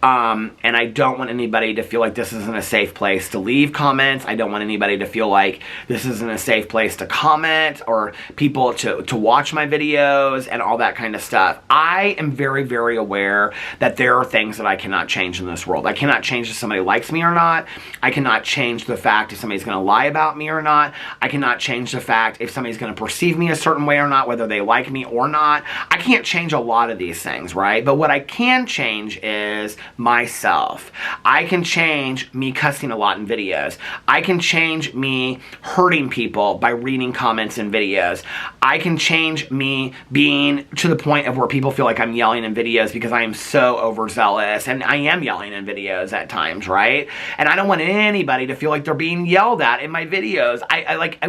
And I don't want anybody to feel like this isn't a safe place to leave comments. I don't want anybody to feel like this isn't a safe place to comment or people to watch my videos and all that kind of stuff. I am very, very aware that there are things that I cannot change in this world. I cannot change if somebody likes me or not. I cannot change the fact if somebody's going to lie about me or not. I cannot change the fact if somebody's going to perceive me a certain way or not, whether they like me or not. I can't change a lot of these things, right? But what I can change is myself. I can change me cussing a lot in videos. I can change me hurting people by reading comments in videos. I can change me being to the point of where people feel like I'm yelling in videos because I am so overzealous, and I am yelling in videos at times, right? And I don't want anybody to feel like they're being yelled at in my videos.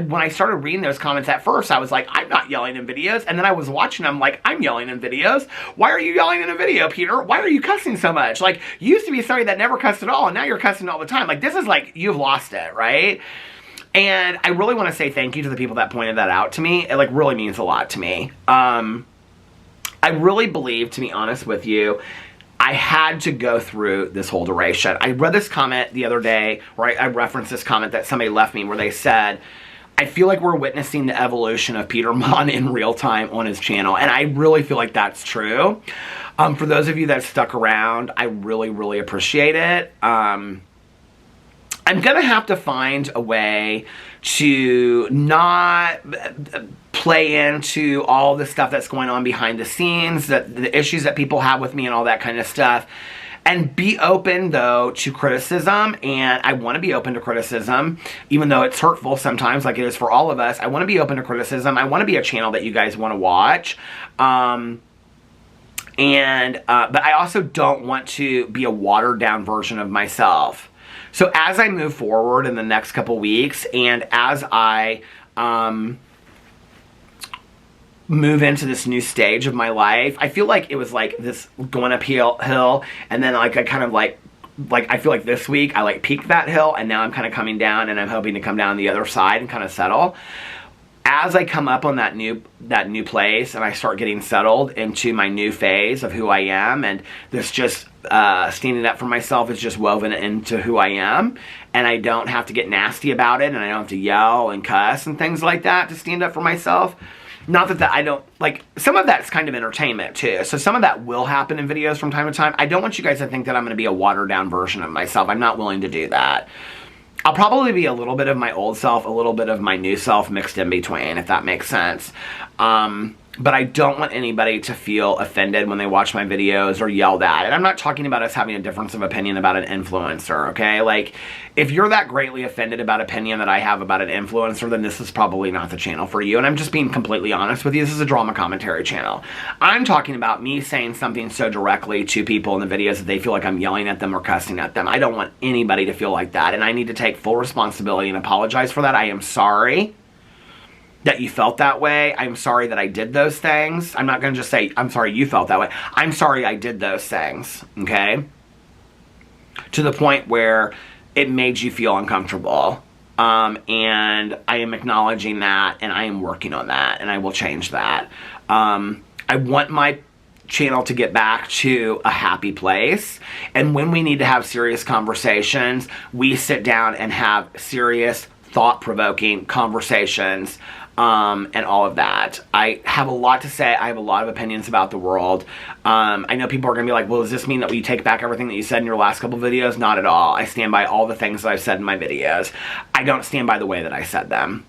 When I started reading those comments at first, I was like, I'm not yelling in videos, and then I was watching them like, I'm yelling in videos. Why are you yelling in a video, Peter? Why are you cussing so much? Like, you used to be somebody that never cussed at all, and now you're cussing all the time. Like, this is like, you've lost it, right? And I really want to say thank you to the people that pointed that out to me. It, like, really means a lot to me. I really believe, to be honest with you, I had to go through this whole duration. I read this comment the other day, where I referenced this comment that somebody left me, where they said, I feel like we're witnessing the evolution of Peter Monn in real time on his channel. And I really feel like that's true. For those of you that stuck around, I really, really appreciate it. I'm going to have to find a way to not play into all the stuff that's going on behind the scenes, the issues that people have with me and all that kind of stuff. And be open, though, to criticism, and I want to be open to criticism, even though it's hurtful sometimes, like it is for all of us. I want to be open to criticism. I want to be a channel that you guys want to watch. But I also don't want to be a watered-down version of myself. So as I move forward in the next couple weeks, and as I move into this new stage of my life, I feel like it was like this going uphill hill, and then like I kind of like I feel like this week I like peaked that hill, and now I'm kind of coming down, and I'm hoping to come down the other side and kind of settle. As I come up on that new place, and I start getting settled into my new phase of who I am, and this just standing up for myself is just woven into who I am, and I don't have to get nasty about it, and I don't have to yell and cuss and things like that to stand up for myself. Not that I don't, like, some of that's kind of entertainment, too. So some of that will happen in videos from time to time. I don't want you guys to think that I'm going to be a watered-down version of myself. I'm not willing to do that. I'll probably be a little bit of my old self, a little bit of my new self mixed in between, if that makes sense. But I don't want anybody to feel offended when they watch my videos or yelled at. And I'm not talking about us having a difference of opinion about an influencer, okay? Like, if you're that greatly offended about opinion that I have about an influencer, then this is probably not the channel for you. And I'm just being completely honest with you. This is a drama commentary channel. I'm talking about me saying something so directly to people in the videos that they feel like I'm yelling at them or cussing at them. I don't want anybody to feel like that. And I need to take full responsibility and apologize for that. I am sorry that you felt that way. I'm sorry that I did those things. I'm not going to just say, I'm sorry you felt that way. I'm sorry I did those things, okay? To the point where it made you feel uncomfortable. And I am acknowledging that, and I am working on that, and I will change that. I want my channel to get back to a happy place, and when we need to have serious conversations, we sit down and have serious, thought-provoking conversations, and all of that. I have a lot to say. I have a lot of opinions about the world. I know people are going to be like, well, does this mean that you take back everything that you said in your last couple videos? Not at all. I stand by all the things that I've said in my videos. I don't stand by the way that I said them.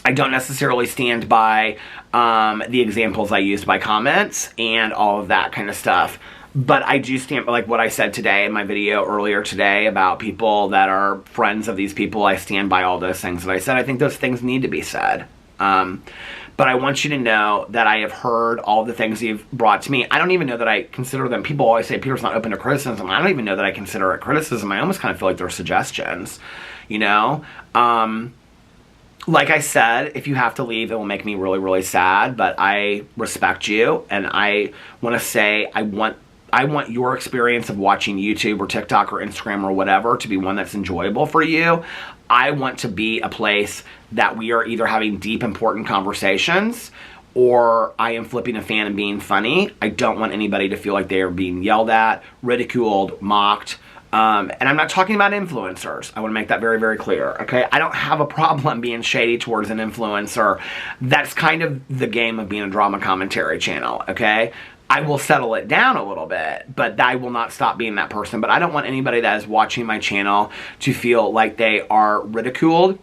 I don't necessarily stand by the examples I used by comments and all of that kind of stuff. But I do stand, like what I said today in my video earlier today about people that are friends of these people, I stand by all those things that I said. I think those things need to be said. But I want you to know that I have heard all the things you've brought to me. I don't even know that I consider them, people always say Peter's not open to criticism. I don't even know that I consider it criticism. I almost kind of feel like they're suggestions, you know? Like I said, if you have to leave, it will make me really, really sad, but I respect you, and I want to say I want your experience of watching YouTube or TikTok or Instagram or whatever to be one that's enjoyable for you. I want to be a place that we are either having deep, important conversations, or I am flipping a fan and being funny. I don't want anybody to feel like they are being yelled at, ridiculed, mocked. And I'm not talking about influencers. I want to make that very, very clear, okay? I don't have a problem being shady towards an influencer. That's kind of the game of being a drama commentary channel, okay? I will settle it down a little bit, but I will not stop being that person. But I don't want anybody that is watching my channel to feel like they are ridiculed,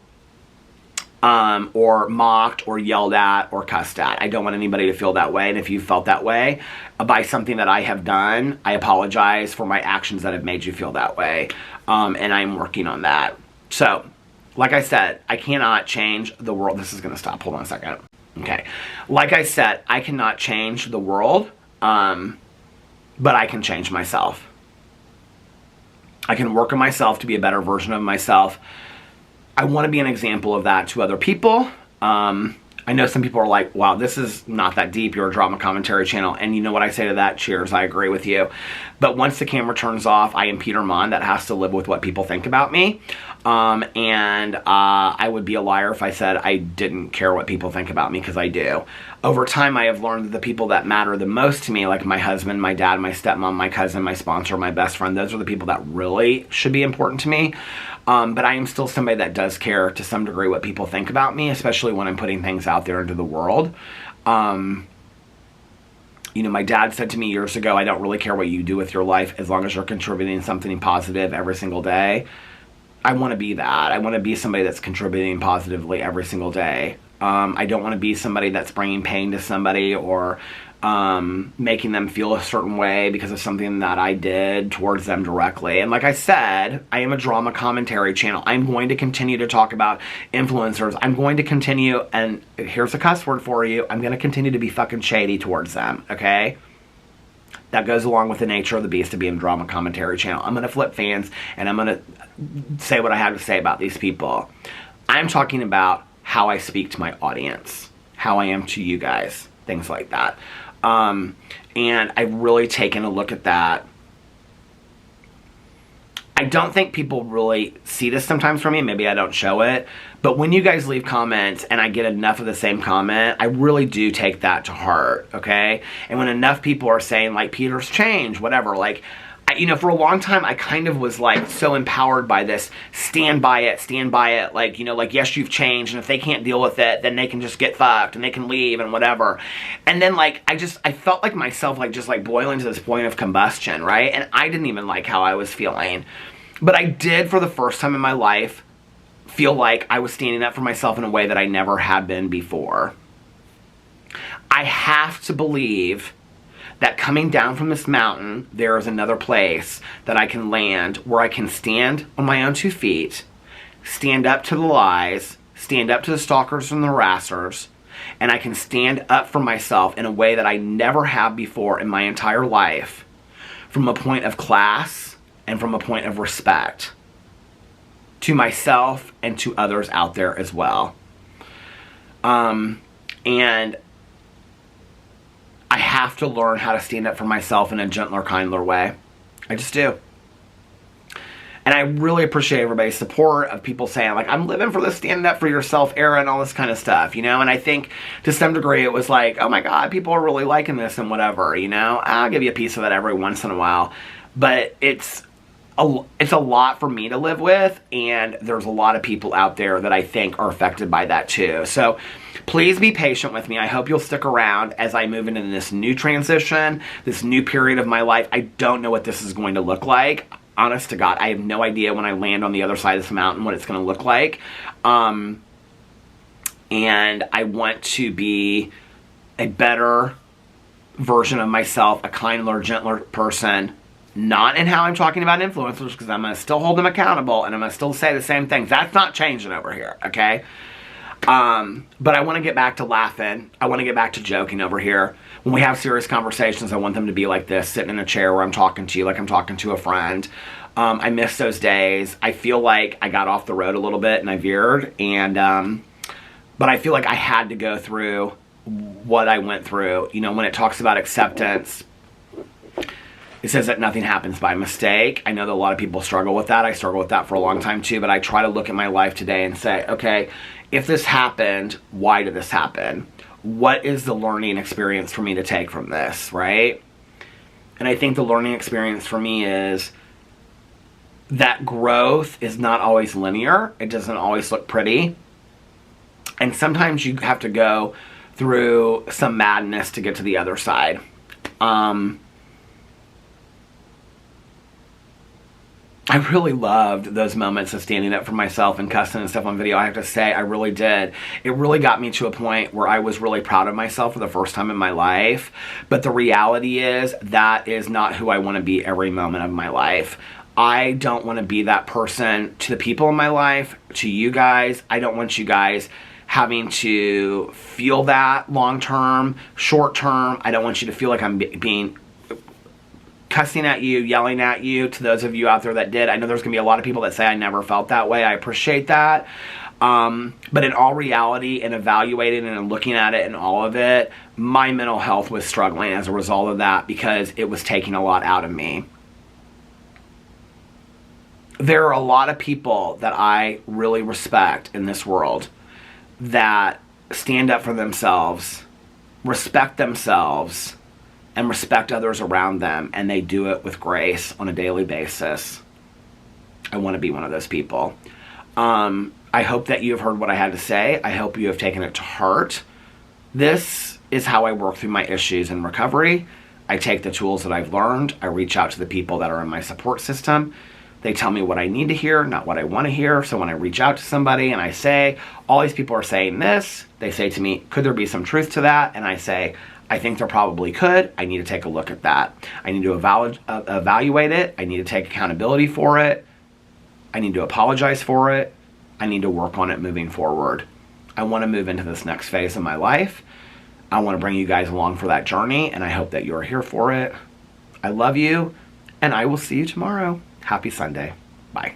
or mocked, or yelled at, or cussed at. I don't want anybody to feel that way. And if you felt that way by something that I have done, I apologize for my actions that have made you feel that way. And I'm working on that. So, like I said, I cannot change the world. This is going to stop. Hold on a second. Okay. Like I said, I cannot change the world. But I can change myself. I can work on myself to be a better version of myself. I want to be an example of that to other people. I know some people are like, wow, this is not that deep. You're a drama commentary channel. And you know what I say to that? Cheers, I agree with you. But once the camera turns off, I am Peter Monn that has to live with what people think about me. I would be a liar if I said I didn't care what people think about me, because I do. Over time, I have learned that the people that matter the most to me, like my husband, my dad, my stepmom, my cousin, my sponsor, my best friend, those are the people that really should be important to me. But I am still somebody that does care to some degree what people think about me, especially when I'm putting things out there into the world. You know, my dad said to me years ago, I don't really care what you do with your life as long as you're contributing something positive every single day. I want to be that. I want to be somebody that's contributing positively every single day. I don't want to be somebody that's bringing pain to somebody, or making them feel a certain way because of something that I did towards them directly. And like I said, I am a drama commentary channel. I'm going to continue to talk about influencers. I'm going to continue, and here's a cuss word for you, I'm going to continue to be fucking shady towards them, okay? That goes along with the nature of the beast of being a drama commentary channel. I'm going to flip fans, and I'm going to say what I have to say about these people. I'm talking about how I speak to my audience, how I am to you guys, things like that. And I've really taken a look at that. I don't think people really see this sometimes from me. Maybe I don't show it. But when you guys leave comments and I get enough of the same comment, I really do take that to heart, okay? And when enough people are saying, like, Peter's changed, whatever, like, you know, for a long time, I kind of was, like, so empowered by this, stand by it, like, you know, like, yes, you've changed, and if they can't deal with it, then they can just get fucked, and they can leave, and whatever. And then, like, I felt like myself, like, just, like, boiling to this point of combustion, right? And I didn't even like how I was feeling. But I did, for the first time in my life, feel like I was standing up for myself in a way that I never had been before. I have to believe that coming down from this mountain, there is another place that I can land where I can stand on my own 2 feet, stand up to the lies, stand up to the stalkers and the harassers, and I can stand up for myself in a way that I never have before in my entire life, from a point of class and from a point of respect to myself and to others out there as well. And I have to learn how to stand up for myself in a gentler, kinder way. I just do. And I really appreciate everybody's support of people saying, like, I'm living for the stand up for yourself era and all this kind of stuff, you know? And I think to some degree it was like, oh my God, people are really liking this and whatever, you know? I'll give you a piece of that every once in a while. But it's a lot for me to live with, and there's a lot of people out there that I think are affected by that too. So please be patient with me. I hope you'll stick around as I move into this new transition, this new period of my life. I don't know what this is going to look like. Honest to God, I have no idea when I land on the other side of this mountain what it's going to look like. And I want to be a better version of myself, a kinder, gentler person. Not in how I'm talking about influencers, because I'm going to still hold them accountable and I'm going to still say the same things. That's not changing over here, okay? But I want to get back to laughing. I want to get back to joking over here. When we have serious conversations, I want them to be like this, sitting in a chair where I'm talking to you like I'm talking to a friend. I miss those days. I feel like I got off the road a little bit and I veered. But I feel like I had to go through what I went through. You know, when it talks about acceptance, it says that nothing happens by mistake. I know that a lot of people struggle with that. I struggle with that for a long time too, but I try to look at my life today and say, okay, if this happened, why did this happen? What is the learning experience for me to take from this, right? And I think the learning experience for me is that growth is not always linear. It doesn't always look pretty. And sometimes you have to go through some madness to get to the other side. I really loved those moments of standing up for myself and cussing and stuff on video. I have to say, I really did. It really got me to a point where I was really proud of myself for the first time in my life. But the reality is, that is not who I want to be every moment of my life. I don't want to be that person to the people in my life, to you guys. I don't want you guys having to feel that long term, short term. I don't want you to feel like I'm being cussing at you, yelling at you. To those of you out there that did, I know there's gonna be a lot of people that say I never felt that way. I appreciate that. But in all reality, and evaluating and looking at it and all of it, my mental health was struggling as a result of that, because it was taking a lot out of me. There are a lot of people that I really respect in this world that stand up for themselves, respect themselves, and respect others around them, and they do it with grace on a daily basis. I want to be one of those people. I hope that you have heard what I had to say. I hope you have taken it to heart. This is how I work through my issues in recovery. I take the tools that I've learned. I reach out to the people that are in my support system. They tell me what I need to hear, not what I want to hear. So when I reach out to somebody and I say, all these people are saying this, they say to me, could there be some truth to that? And I say, I think there probably could. I need to take a look at that. I need to evaluate it. I need to take accountability for it. I need to apologize for it. I need to work on it moving forward. I want to move into this next phase of my life. I want to bring you guys along for that journey, and I hope that you're here for it. I love you, and I will see you tomorrow. Happy Sunday. Bye.